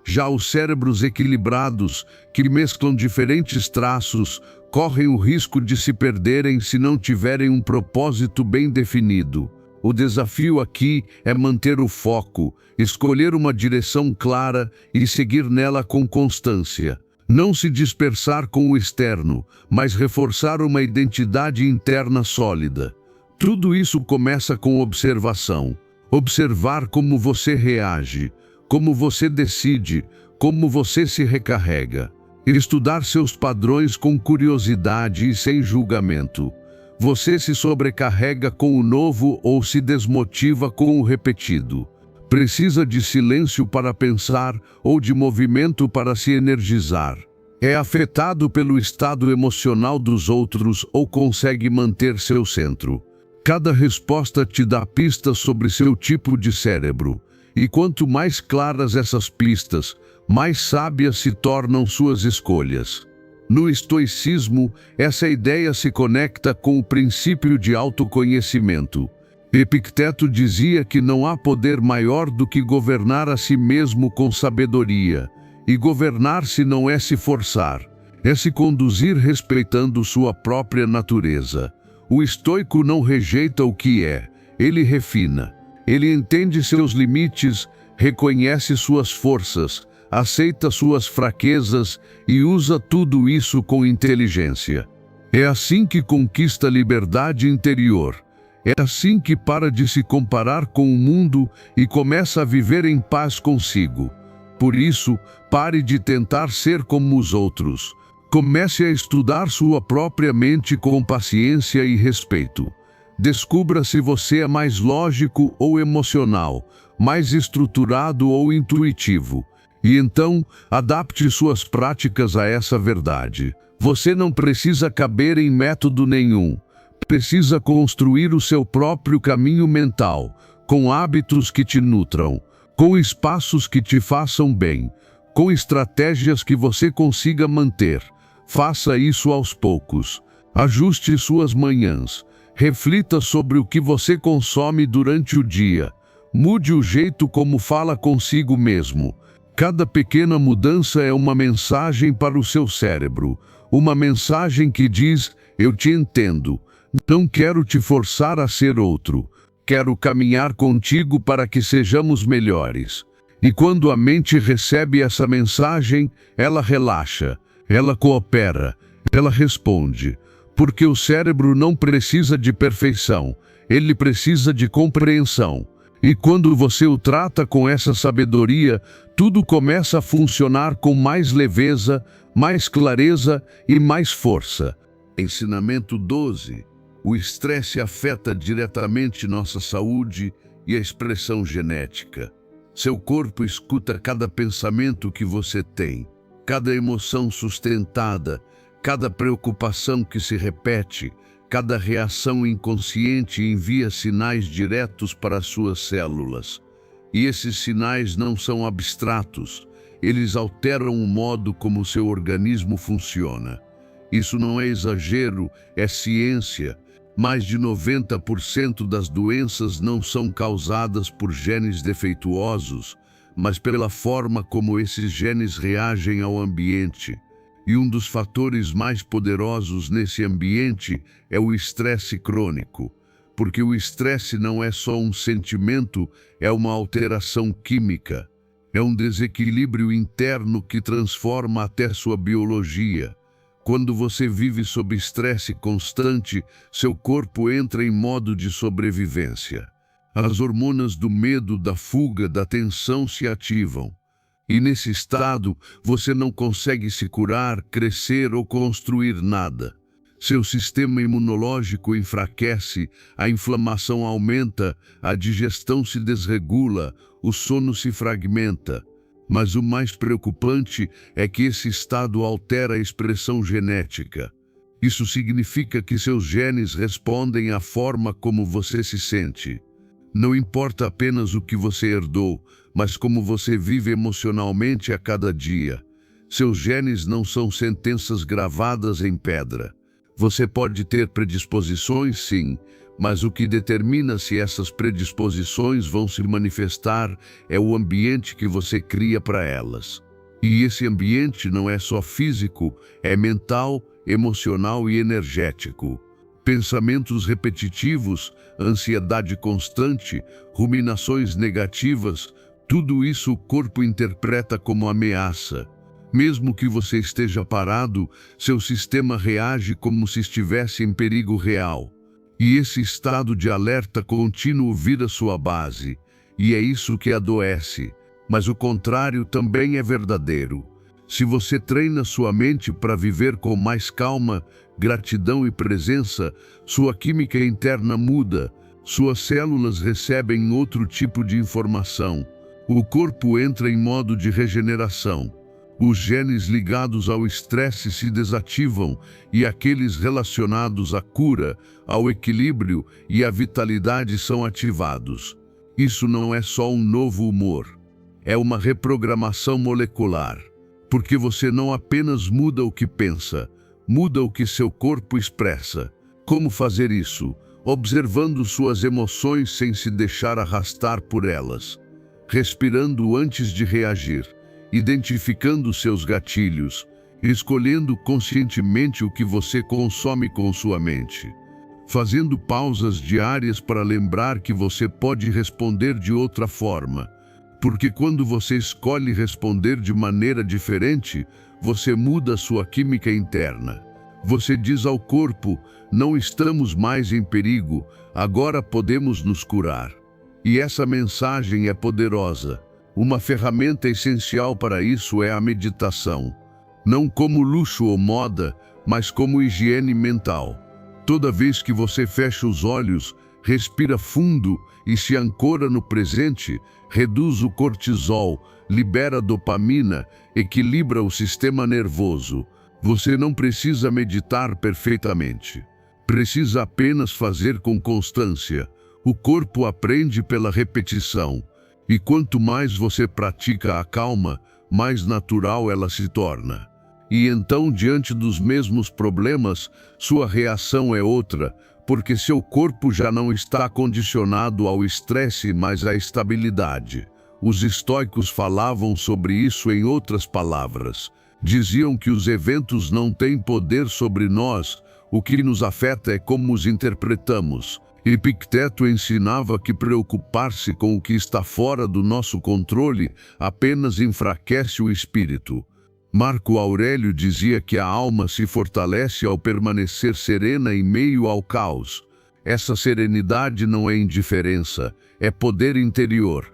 Já os cérebros equilibrados, que mesclam diferentes traços, correm o risco de se perderem se não tiverem um propósito bem definido. O desafio aqui é manter o foco, escolher uma direção clara e seguir nela com constância. Não se dispersar com o externo, mas reforçar uma identidade interna sólida. Tudo isso começa com observação. Observar como você reage, como você decide, como você se recarrega. Estudar seus padrões com curiosidade e sem julgamento. Você se sobrecarrega com o novo ou se desmotiva com o repetido. Precisa de silêncio para pensar ou de movimento para se energizar. É afetado pelo estado emocional dos outros ou consegue manter seu centro. Cada resposta te dá pistas sobre seu tipo de cérebro. E quanto mais claras essas pistas, mais sábias se tornam suas escolhas. No estoicismo, essa ideia se conecta com o princípio de autoconhecimento. Epicteto dizia que não há poder maior do que governar a si mesmo com sabedoria. E governar-se não é se forçar, é se conduzir respeitando sua própria natureza. O estoico não rejeita o que é, ele refina. Ele entende seus limites, reconhece suas forças, aceita suas fraquezas e usa tudo isso com inteligência. É assim que conquista liberdade interior. É assim que para de se comparar com o mundo e começa a viver em paz consigo. Por isso, pare de tentar ser como os outros. Comece a estudar sua própria mente com paciência e respeito. Descubra se você é mais lógico ou emocional, mais estruturado ou intuitivo. E então, adapte suas práticas a essa verdade. Você não precisa caber em método nenhum. Precisa construir o seu próprio caminho mental, com hábitos que te nutram, com espaços que te façam bem, com estratégias que você consiga manter. Faça isso aos poucos. Ajuste suas manhãs. Reflita sobre o que você consome durante o dia. Mude o jeito como fala consigo mesmo. Cada pequena mudança é uma mensagem para o seu cérebro. Uma mensagem que diz: eu te entendo. Não quero te forçar a ser outro. Quero caminhar contigo para que sejamos melhores. E quando a mente recebe essa mensagem, ela relaxa, ela coopera, ela responde. Porque o cérebro não precisa de perfeição, ele precisa de compreensão. E quando você o trata com essa sabedoria, tudo começa a funcionar com mais leveza, mais clareza e mais força. Ensinamento 12. O estresse afeta diretamente nossa saúde e a expressão genética. Seu corpo escuta cada pensamento que você tem, cada emoção sustentada, cada preocupação que se repete, cada reação inconsciente envia sinais diretos para suas células. E esses sinais não são abstratos, eles alteram o modo como seu organismo funciona. Isso não é exagero, é ciência. Mais de 90% das doenças não são causadas por genes defeituosos, mas pela forma como esses genes reagem ao ambiente. E um dos fatores mais poderosos nesse ambiente é o estresse crônico, porque o estresse não é só um sentimento, é uma alteração química. É um desequilíbrio interno que transforma até sua biologia. Quando você vive sob estresse constante, seu corpo entra em modo de sobrevivência. As hormonas do medo, da fuga, da tensão se ativam. E nesse estado, você não consegue se curar, crescer ou construir nada. Seu sistema imunológico enfraquece, a inflamação aumenta, a digestão se desregula, o sono se fragmenta. Mas o mais preocupante é que esse estado altera a expressão genética. Isso significa que seus genes respondem à forma como você se sente. Não importa apenas o que você herdou, mas como você vive emocionalmente a cada dia. Seus genes não são sentenças gravadas em pedra. Você pode ter predisposições, sim, mas o que determina se essas predisposições vão se manifestar é o ambiente que você cria para elas. E esse ambiente não é só físico, é mental, emocional e energético. Pensamentos repetitivos, ansiedade constante, ruminações negativas, tudo isso o corpo interpreta como ameaça. Mesmo que você esteja parado, seu sistema reage como se estivesse em perigo real. E esse estado de alerta contínuo vira sua base. E é isso que adoece. Mas o contrário também é verdadeiro. Se você treina sua mente para viver com mais calma, gratidão e presença, sua química interna muda, suas células recebem outro tipo de informação. O corpo entra em modo de regeneração. Os genes ligados ao estresse se desativam e aqueles relacionados à cura, ao equilíbrio e à vitalidade são ativados. Isso não é só um novo humor, é uma reprogramação molecular, porque você não apenas muda o que pensa, muda o que seu corpo expressa. Como fazer isso? Observando suas emoções sem se deixar arrastar por elas, respirando antes de reagir, identificando seus gatilhos, escolhendo conscientemente o que você consome com sua mente, fazendo pausas diárias para lembrar que você pode responder de outra forma, porque quando você escolhe responder de maneira diferente, você muda sua química interna. Você diz ao corpo: não estamos mais em perigo, agora podemos nos curar. E essa mensagem é poderosa. Uma ferramenta essencial para isso é a meditação. Não como luxo ou moda, mas como higiene mental. Toda vez que você fecha os olhos, respira fundo e se ancora no presente, reduz o cortisol, libera dopamina, equilibra o sistema nervoso. Você não precisa meditar perfeitamente. Precisa apenas fazer com constância. O corpo aprende pela repetição. E quanto mais você pratica a calma, mais natural ela se torna. E então, diante dos mesmos problemas, sua reação é outra, porque seu corpo já não está condicionado ao estresse, mas à estabilidade. Os estoicos falavam sobre isso em outras palavras. Diziam que os eventos não têm poder sobre nós, o que nos afeta é como os interpretamos. Epicteto ensinava que preocupar-se com o que está fora do nosso controle apenas enfraquece o espírito. Marco Aurélio dizia que a alma se fortalece ao permanecer serena em meio ao caos. Essa serenidade não é indiferença, é poder interior.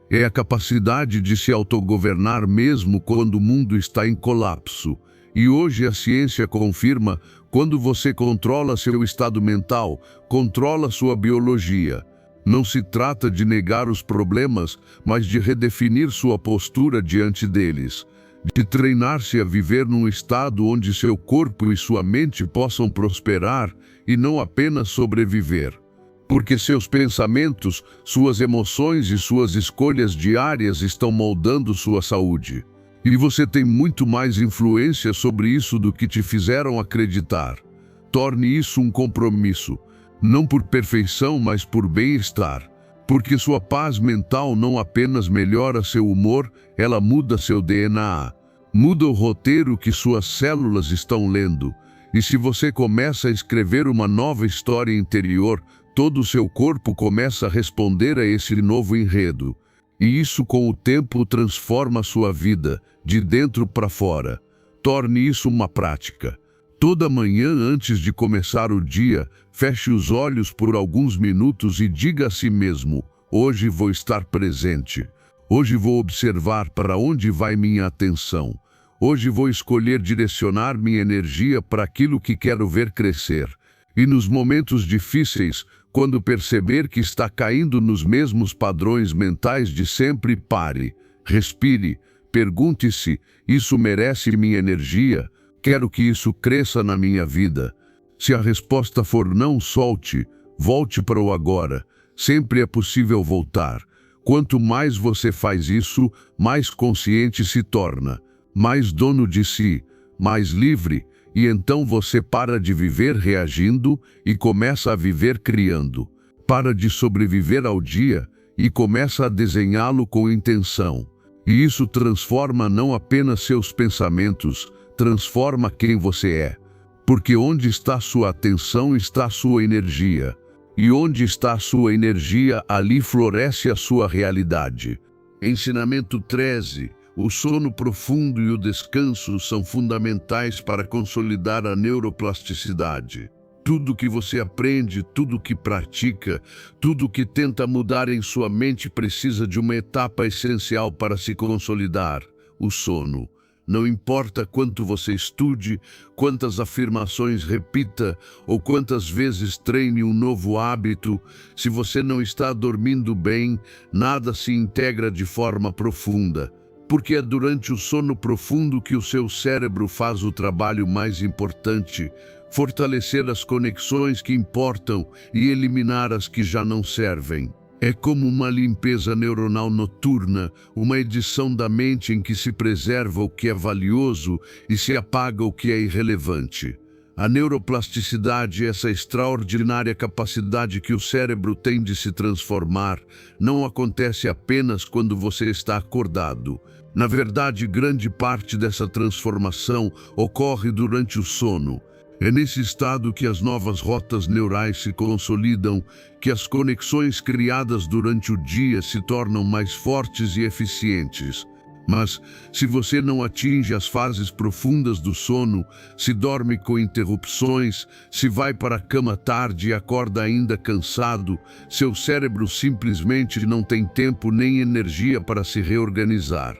É a capacidade de se autogovernar mesmo quando o mundo está em colapso. E hoje a ciência confirma: quando você controla seu estado mental, controla sua biologia. Não se trata de negar os problemas, mas de redefinir sua postura diante deles. De treinar-se a viver num estado onde seu corpo e sua mente possam prosperar e não apenas sobreviver. Porque seus pensamentos, suas emoções e suas escolhas diárias estão moldando sua saúde. E você tem muito mais influência sobre isso do que te fizeram acreditar. Torne isso um compromisso, não por perfeição, mas por bem-estar. Porque sua paz mental não apenas melhora seu humor, ela muda seu DNA. Muda o roteiro que suas células estão lendo. E se você começa a escrever uma nova história interior, todo o seu corpo começa a responder a esse novo enredo. E isso com o tempo transforma a sua vida, de dentro para fora. Torne isso uma prática. Toda manhã antes de começar o dia, feche os olhos por alguns minutos e diga a si mesmo: hoje vou estar presente. Hoje vou observar para onde vai minha atenção. Hoje vou escolher direcionar minha energia para aquilo que quero ver crescer. E nos momentos difíceis, quando perceber que está caindo nos mesmos padrões mentais de sempre, pare, respire, pergunte-se: isso merece minha energia? Quero que isso cresça na minha vida? Se a resposta for não, solte, volte para o agora. Sempre é possível voltar. Quanto mais você faz isso, mais consciente se torna, mais dono de si, mais livre. E então você para de viver reagindo e começa a viver criando. Para de sobreviver ao dia e começa a desenhá-lo com intenção. E isso transforma não apenas seus pensamentos, transforma quem você é. Porque onde está sua atenção está sua energia. E onde está sua energia, ali floresce a sua realidade. Ensinamento 13. O sono profundo e o descanso são fundamentais para consolidar a neuroplasticidade. Tudo que você aprende, tudo que pratica, tudo que tenta mudar em sua mente precisa de uma etapa essencial para se consolidar: o sono. Não importa quanto você estude, quantas afirmações repita ou quantas vezes treine um novo hábito, se você não está dormindo bem, nada se integra de forma profunda. Porque é durante o sono profundo que o seu cérebro faz o trabalho mais importante: fortalecer as conexões que importam e eliminar as que já não servem. É como uma limpeza neuronal noturna, uma edição da mente em que se preserva o que é valioso e se apaga o que é irrelevante. A neuroplasticidade, essa extraordinária capacidade que o cérebro tem de se transformar, não acontece apenas quando você está acordado. Na verdade, grande parte dessa transformação ocorre durante o sono. É nesse estado que as novas rotas neurais se consolidam, que as conexões criadas durante o dia se tornam mais fortes e eficientes. Mas, se você não atinge as fases profundas do sono, se dorme com interrupções, se vai para a cama tarde e acorda ainda cansado, seu cérebro simplesmente não tem tempo nem energia para se reorganizar.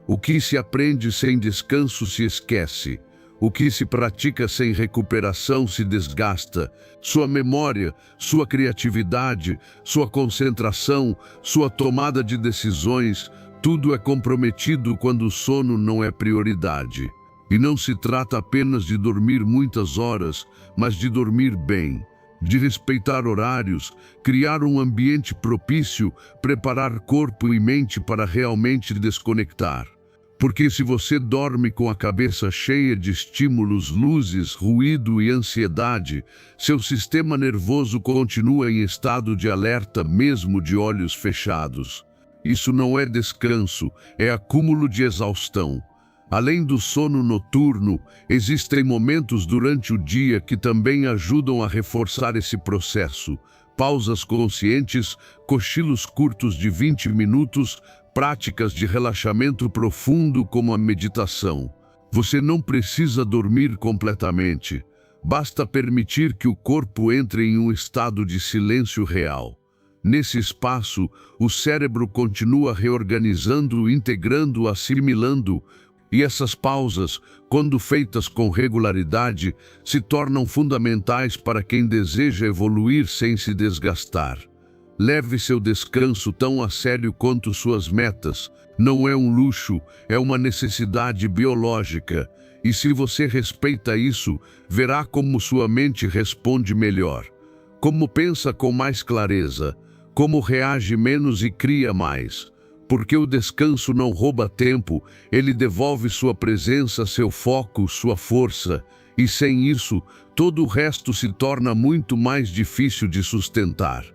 O que se aprende sem descanso se esquece. O que se pratica sem recuperação se desgasta. Sua memória, sua criatividade, sua concentração, sua tomada de decisões, tudo é comprometido quando o sono não é prioridade. E não se trata apenas de dormir muitas horas, mas de dormir bem, de respeitar horários, criar um ambiente propício, preparar corpo e mente para realmente desconectar. Porque se você dorme com a cabeça cheia de estímulos, luzes, ruído e ansiedade, seu sistema nervoso continua em estado de alerta mesmo de olhos fechados. Isso não é descanso, é acúmulo de exaustão. Além do sono noturno, existem momentos durante o dia que também ajudam a reforçar esse processo. Pausas conscientes, cochilos curtos de 20 minutos, práticas de relaxamento profundo como a meditação. Você não precisa dormir completamente. Basta permitir que o corpo entre em um estado de silêncio real. Nesse espaço, o cérebro continua reorganizando, integrando, assimilando, e essas pausas, quando feitas com regularidade, se tornam fundamentais para quem deseja evoluir sem se desgastar. Leve seu descanso tão a sério quanto suas metas. Não é um luxo, é uma necessidade biológica. E se você respeita isso, verá como sua mente responde melhor. Como pensa com mais clareza, como reage menos e cria mais. Porque o descanso não rouba tempo, ele devolve sua presença, seu foco, sua força. E sem isso, todo o resto se torna muito mais difícil de sustentar.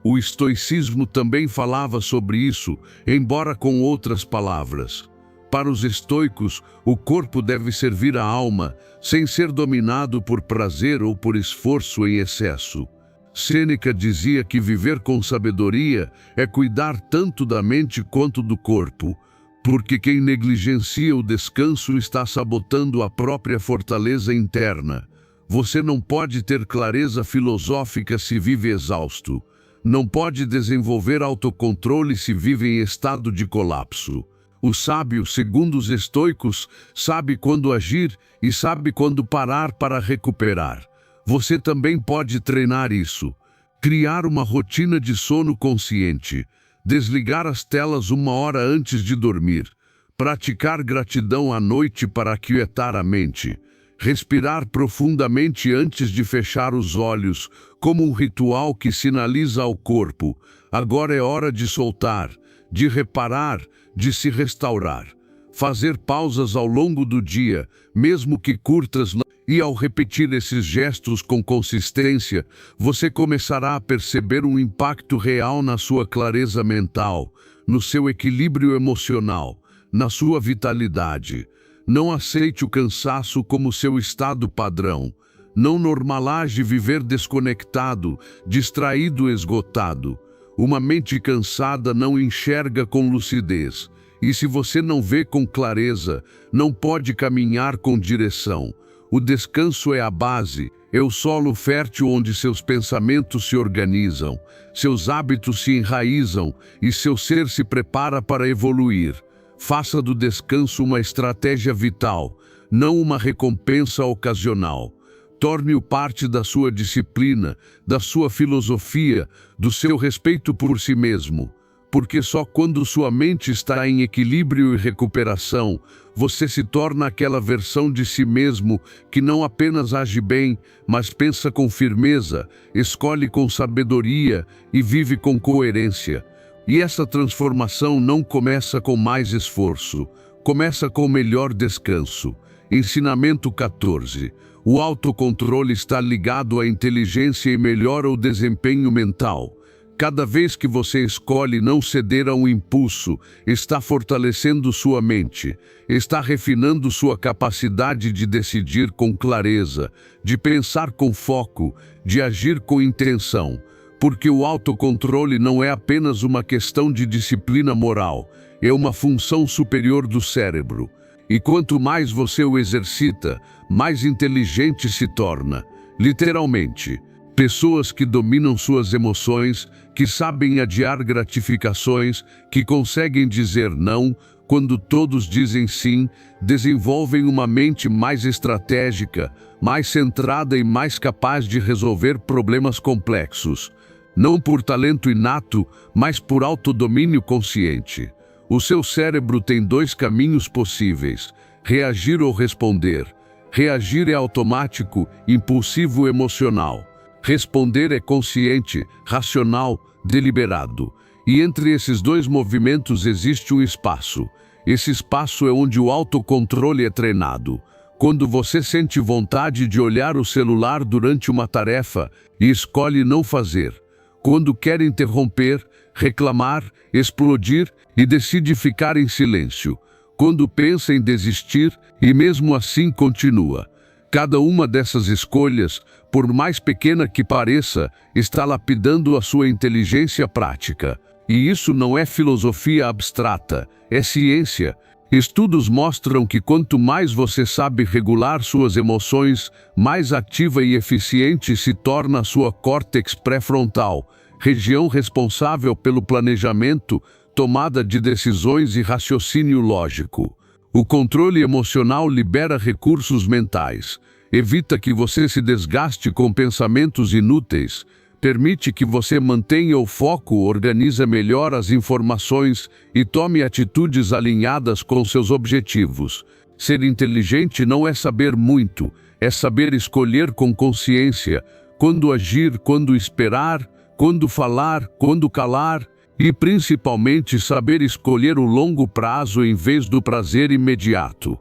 O estoicismo também falava sobre isso, embora com outras palavras. Para os estoicos, o corpo deve servir à alma, sem ser dominado por prazer ou por esforço em excesso. Sêneca dizia que viver com sabedoria é cuidar tanto da mente quanto do corpo, porque quem negligencia o descanso está sabotando a própria fortaleza interna. Você não pode ter clareza filosófica se vive exausto. Não pode desenvolver autocontrole se vive em estado de colapso. O sábio, segundo os estoicos, sabe quando agir e sabe quando parar para recuperar. Você também pode treinar isso. Criar uma rotina de sono consciente. Desligar as telas 1 hora antes de dormir. Praticar gratidão à noite para aquietar a mente. Respirar profundamente antes de fechar os olhos, como um ritual que sinaliza ao corpo: agora é hora de soltar, de reparar, de se restaurar. Fazer pausas ao longo do dia, mesmo que curtas, e ao repetir esses gestos com consistência, você começará a perceber um impacto real na sua clareza mental, no seu equilíbrio emocional, na sua vitalidade. Não aceite o cansaço como seu estado padrão. Não normalize viver desconectado, distraído, esgotado. Uma mente cansada não enxerga com lucidez. E se você não vê com clareza, não pode caminhar com direção. O descanso é a base, é o solo fértil onde seus pensamentos se organizam, seus hábitos se enraizam e seu ser se prepara para evoluir. Faça do descanso uma estratégia vital, não uma recompensa ocasional. Torne-o parte da sua disciplina, da sua filosofia, do seu respeito por si mesmo. Porque só quando sua mente está em equilíbrio e recuperação, você se torna aquela versão de si mesmo que não apenas age bem, mas pensa com firmeza, escolhe com sabedoria e vive com coerência. E essa transformação não começa com mais esforço, começa com melhor descanso. Ensinamento 14. O autocontrole está ligado à inteligência e melhora o desempenho mental. Cada vez que você escolhe não ceder a um impulso, está fortalecendo sua mente, está refinando sua capacidade de decidir com clareza, de pensar com foco, de agir com intenção. Porque o autocontrole não é apenas uma questão de disciplina moral, é uma função superior do cérebro. E quanto mais você o exercita, mais inteligente se torna. Literalmente, pessoas que dominam suas emoções, que sabem adiar gratificações, que conseguem dizer não quando todos dizem sim, desenvolvem uma mente mais estratégica, mais centrada e mais capaz de resolver problemas complexos. Não por talento inato, mas por autodomínio consciente. O seu cérebro tem dois caminhos possíveis: reagir ou responder. Reagir é automático, impulsivo, emocional. Responder é consciente, racional, deliberado. E entre esses dois movimentos existe um espaço. Esse espaço é onde o autocontrole é treinado. Quando você sente vontade de olhar o celular durante uma tarefa e escolhe não fazer. Quando quer interromper, reclamar, explodir e decide ficar em silêncio. Quando pensa em desistir e mesmo assim continua. Cada uma dessas escolhas, por mais pequena que pareça, está lapidando a sua inteligência prática. E isso não é filosofia abstrata, é ciência. Estudos mostram que quanto mais você sabe regular suas emoções, mais ativa e eficiente se torna a sua córtex pré-frontal, região responsável pelo planejamento, tomada de decisões e raciocínio lógico. O controle emocional libera recursos mentais, evita que você se desgaste com pensamentos inúteis, permite que você mantenha o foco, organiza melhor as informações e tome atitudes alinhadas com seus objetivos. Ser inteligente não é saber muito, é saber escolher com consciência, quando agir, quando esperar, quando falar, quando calar, e principalmente saber escolher o longo prazo em vez do prazer imediato.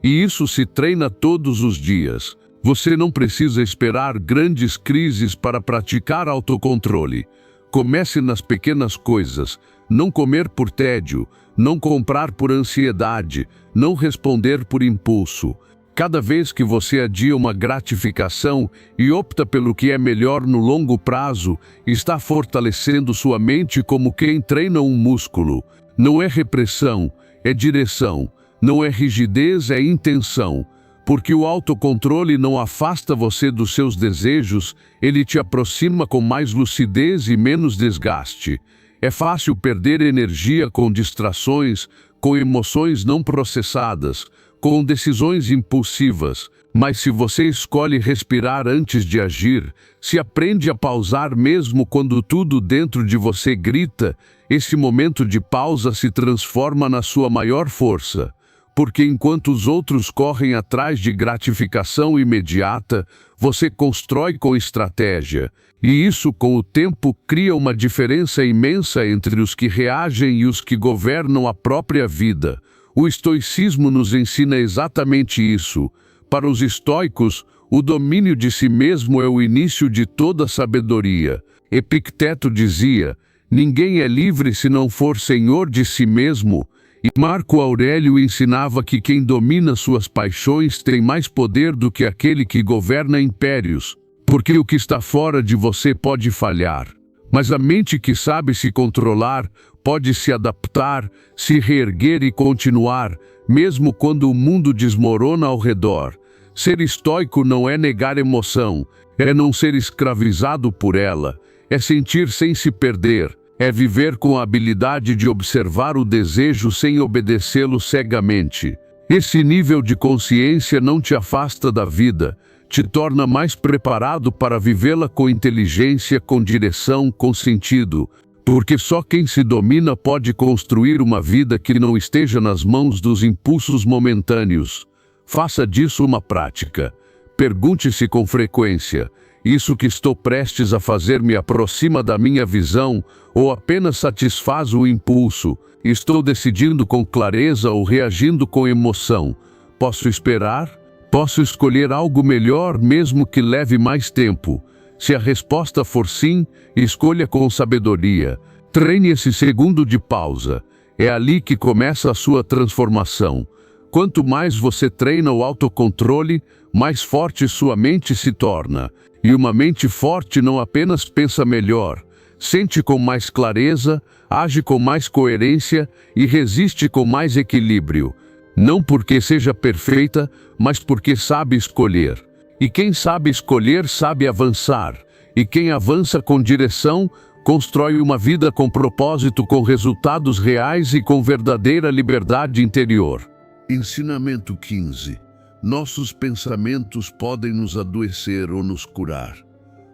E isso se treina todos os dias. Você não precisa esperar grandes crises para praticar autocontrole. Comece nas pequenas coisas. Não comer por tédio, não comprar por ansiedade, não responder por impulso. Cada vez que você adia uma gratificação e opta pelo que é melhor no longo prazo, está fortalecendo sua mente como quem treina um músculo. Não é repressão, é direção. Não é rigidez, é intenção. Porque o autocontrole não afasta você dos seus desejos, ele te aproxima com mais lucidez e menos desgaste. É fácil perder energia com distrações, com emoções não processadas, com decisões impulsivas, mas se você escolhe respirar antes de agir, se aprende a pausar mesmo quando tudo dentro de você grita, esse momento de pausa se transforma na sua maior força. Porque enquanto os outros correm atrás de gratificação imediata, você constrói com estratégia. E isso, com o tempo, cria uma diferença imensa entre os que reagem e os que governam a própria vida. O estoicismo nos ensina exatamente isso. Para os estoicos, o domínio de si mesmo é o início de toda sabedoria. Epicteto dizia: ninguém é livre se não for senhor de si mesmo. E Marco Aurélio ensinava que quem domina suas paixões tem mais poder do que aquele que governa impérios, porque o que está fora de você pode falhar. Mas a mente que sabe se controlar pode se adaptar, se reerguer e continuar, mesmo quando o mundo desmorona ao redor. Ser estoico não é negar emoção, é não ser escravizado por ela, é sentir sem se perder. É viver com a habilidade de observar o desejo sem obedecê-lo cegamente. Esse nível de consciência não te afasta da vida, te torna mais preparado para vivê-la com inteligência, com direção, com sentido. Porque só quem se domina pode construir uma vida que não esteja nas mãos dos impulsos momentâneos. Faça disso uma prática. Pergunte-se com frequência: isso que estou prestes a fazer me aproxima da minha visão ou apenas satisfaz o impulso? Estou decidindo com clareza ou reagindo com emoção? Posso esperar? Posso escolher algo melhor mesmo que leve mais tempo? Se a resposta for sim, escolha com sabedoria. Treine esse segundo de pausa. É ali que começa a sua transformação. Quanto mais você treina o autocontrole, mais forte sua mente se torna. E uma mente forte não apenas pensa melhor, sente com mais clareza, age com mais coerência e resiste com mais equilíbrio. Não porque seja perfeita, mas porque sabe escolher. E quem sabe escolher sabe avançar. E quem avança com direção, constrói uma vida com propósito, com resultados reais e com verdadeira liberdade interior. Ensinamento 15. Nossos pensamentos podem nos adoecer ou nos curar.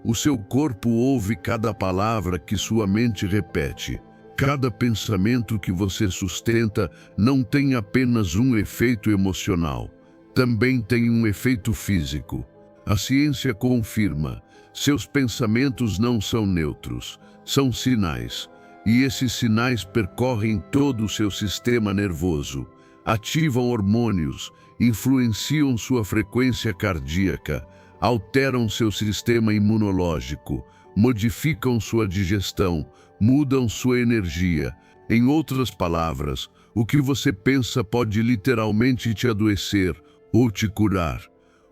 O seu corpo ouve cada palavra que sua mente repete. Cada pensamento que você sustenta não tem apenas um efeito emocional, também tem um efeito físico. A ciência confirma, seus pensamentos não são neutros, são sinais, e esses sinais percorrem todo o seu sistema nervoso, ativam hormônios, influenciam sua frequência cardíaca, alteram seu sistema imunológico, modificam sua digestão, mudam sua energia. Em outras palavras, o que você pensa pode literalmente te adoecer ou te curar.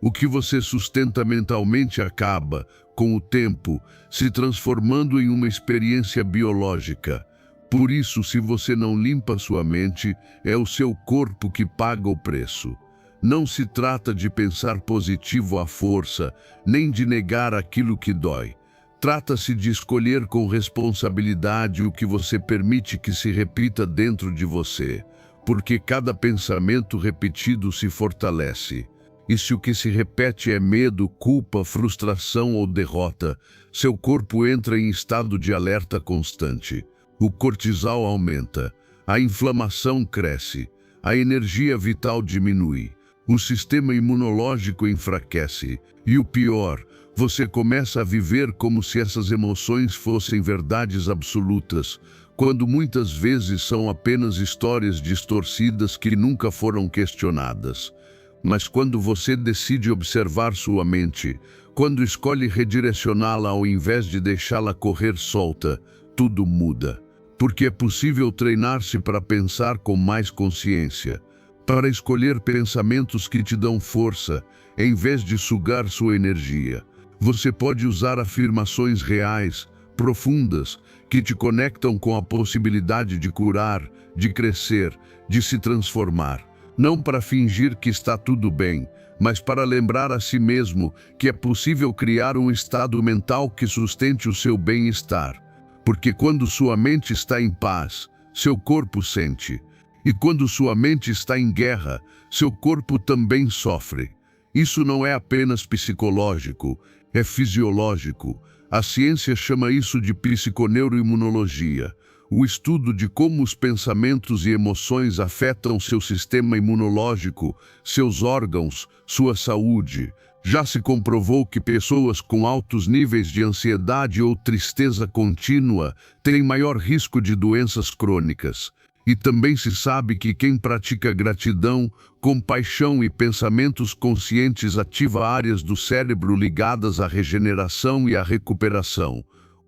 O que você sustenta mentalmente acaba, com o tempo, se transformando em uma experiência biológica. Por isso, se você não limpa sua mente, é o seu corpo que paga o preço. Não se trata de pensar positivo à força, nem de negar aquilo que dói. Trata-se de escolher com responsabilidade o que você permite que se repita dentro de você, porque cada pensamento repetido se fortalece. E se o que se repete é medo, culpa, frustração ou derrota, seu corpo entra em estado de alerta constante. O cortisol aumenta, a inflamação cresce, a energia vital diminui, o sistema imunológico enfraquece e o pior, você começa a viver como se essas emoções fossem verdades absolutas, quando muitas vezes são apenas histórias distorcidas que nunca foram questionadas. Mas quando você decide observar sua mente, quando escolhe redirecioná-la ao invés de deixá-la correr solta, tudo muda. Porque é possível treinar-se para pensar com mais consciência, para escolher pensamentos que te dão força, em vez de sugar sua energia. Você pode usar afirmações reais, profundas, que te conectam com a possibilidade de curar, de crescer, de se transformar. Não para fingir que está tudo bem, mas para lembrar a si mesmo que é possível criar um estado mental que sustente o seu bem-estar. Porque quando sua mente está em paz, seu corpo sente. E quando sua mente está em guerra, seu corpo também sofre. Isso não é apenas psicológico, é fisiológico. A ciência chama isso de psiconeuroimunologia, o estudo de como os pensamentos e emoções afetam seu sistema imunológico, seus órgãos, sua saúde. Já se comprovou que pessoas com altos níveis de ansiedade ou tristeza contínua têm maior risco de doenças crônicas. E também se sabe que quem pratica gratidão, compaixão e pensamentos conscientes ativa áreas do cérebro ligadas à regeneração e à recuperação.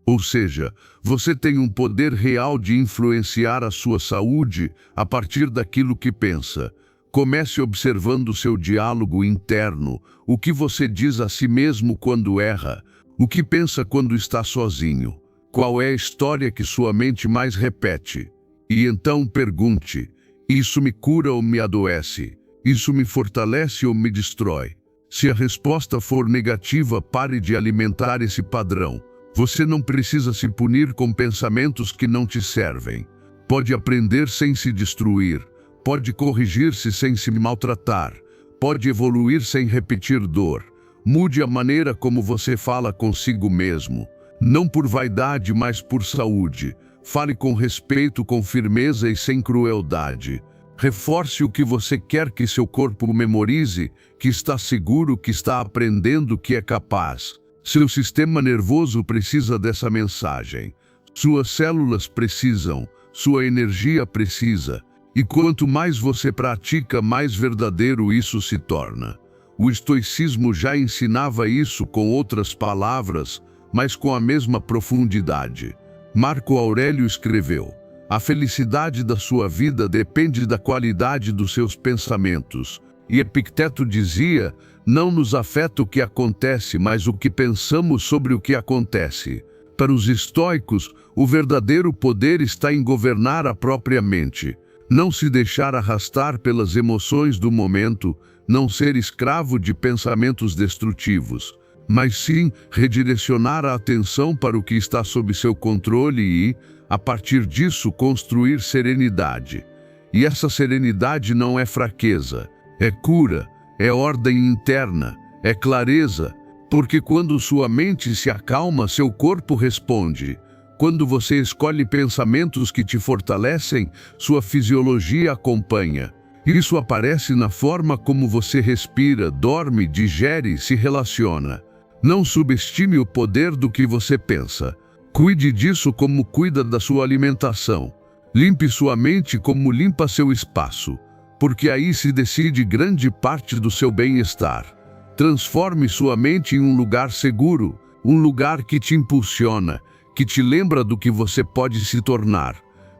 Ou seja, você tem um poder real de influenciar a sua saúde a partir daquilo que pensa. Comece observando seu diálogo interno, o que você diz a si mesmo quando erra, o que pensa quando está sozinho, qual é a história que sua mente mais repete. E então pergunte, isso me cura ou me adoece? Isso me fortalece ou me destrói? Se a resposta for negativa, pare de alimentar esse padrão. Você não precisa se punir com pensamentos que não te servem. Pode aprender sem se destruir. Pode corrigir-se sem se maltratar. Pode evoluir sem repetir dor. Mude a maneira como você fala consigo mesmo. Não por vaidade, mas por saúde. Fale com respeito, com firmeza e sem crueldade. Reforce o que você quer que seu corpo memorize, que está seguro, que está aprendendo, que é capaz. Seu sistema nervoso precisa dessa mensagem. Suas células precisam, sua energia precisa. E quanto mais você pratica, mais verdadeiro isso se torna. O estoicismo já ensinava isso com outras palavras, mas com a mesma profundidade. Marco Aurélio escreveu: a felicidade da sua vida depende da qualidade dos seus pensamentos. E Epicteto dizia: não nos afeta o que acontece, mas o que pensamos sobre o que acontece. Para os estoicos, o verdadeiro poder está em governar a própria mente, não se deixar arrastar pelas emoções do momento, não ser escravo de pensamentos destrutivos, mas sim redirecionar a atenção para o que está sob seu controle e, a partir disso, construir serenidade. E essa serenidade não é fraqueza, é cura, é ordem interna, é clareza, porque quando sua mente se acalma, seu corpo responde. Quando você escolhe pensamentos que te fortalecem, sua fisiologia acompanha. Isso aparece na forma como você respira, dorme, digere e se relaciona. Não subestime o poder do que você pensa. Cuide disso como cuida da sua alimentação. Limpe sua mente como limpa seu espaço, porque aí se decide grande parte do seu bem-estar. Transforme sua mente em um lugar seguro, um lugar que te impulsiona, que te lembra do que você pode se tornar,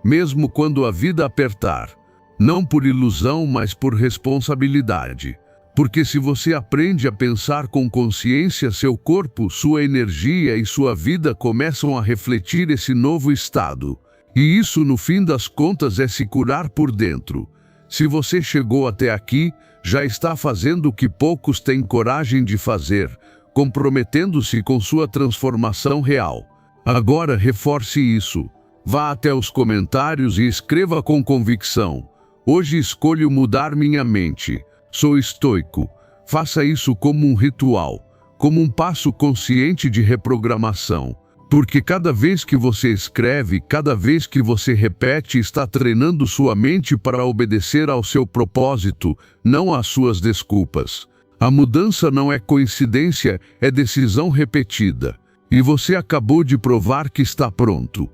mesmo quando a vida apertar. Não por ilusão, mas por responsabilidade. Porque se você aprende a pensar com consciência, seu corpo, sua energia e sua vida começam a refletir esse novo estado. E isso, no fim das contas, é se curar por dentro. Se você chegou até aqui, já está fazendo o que poucos têm coragem de fazer, comprometendo-se com sua transformação real. Agora reforce isso. Vá até os comentários e escreva com convicção. Hoje escolho mudar minha mente. Sou estoico. Faça isso como um ritual, como um passo consciente de reprogramação. Porque cada vez que você escreve, cada vez que você repete, está treinando sua mente para obedecer ao seu propósito, não às suas desculpas. A mudança não é coincidência, é decisão repetida. E você acabou de provar que está pronto.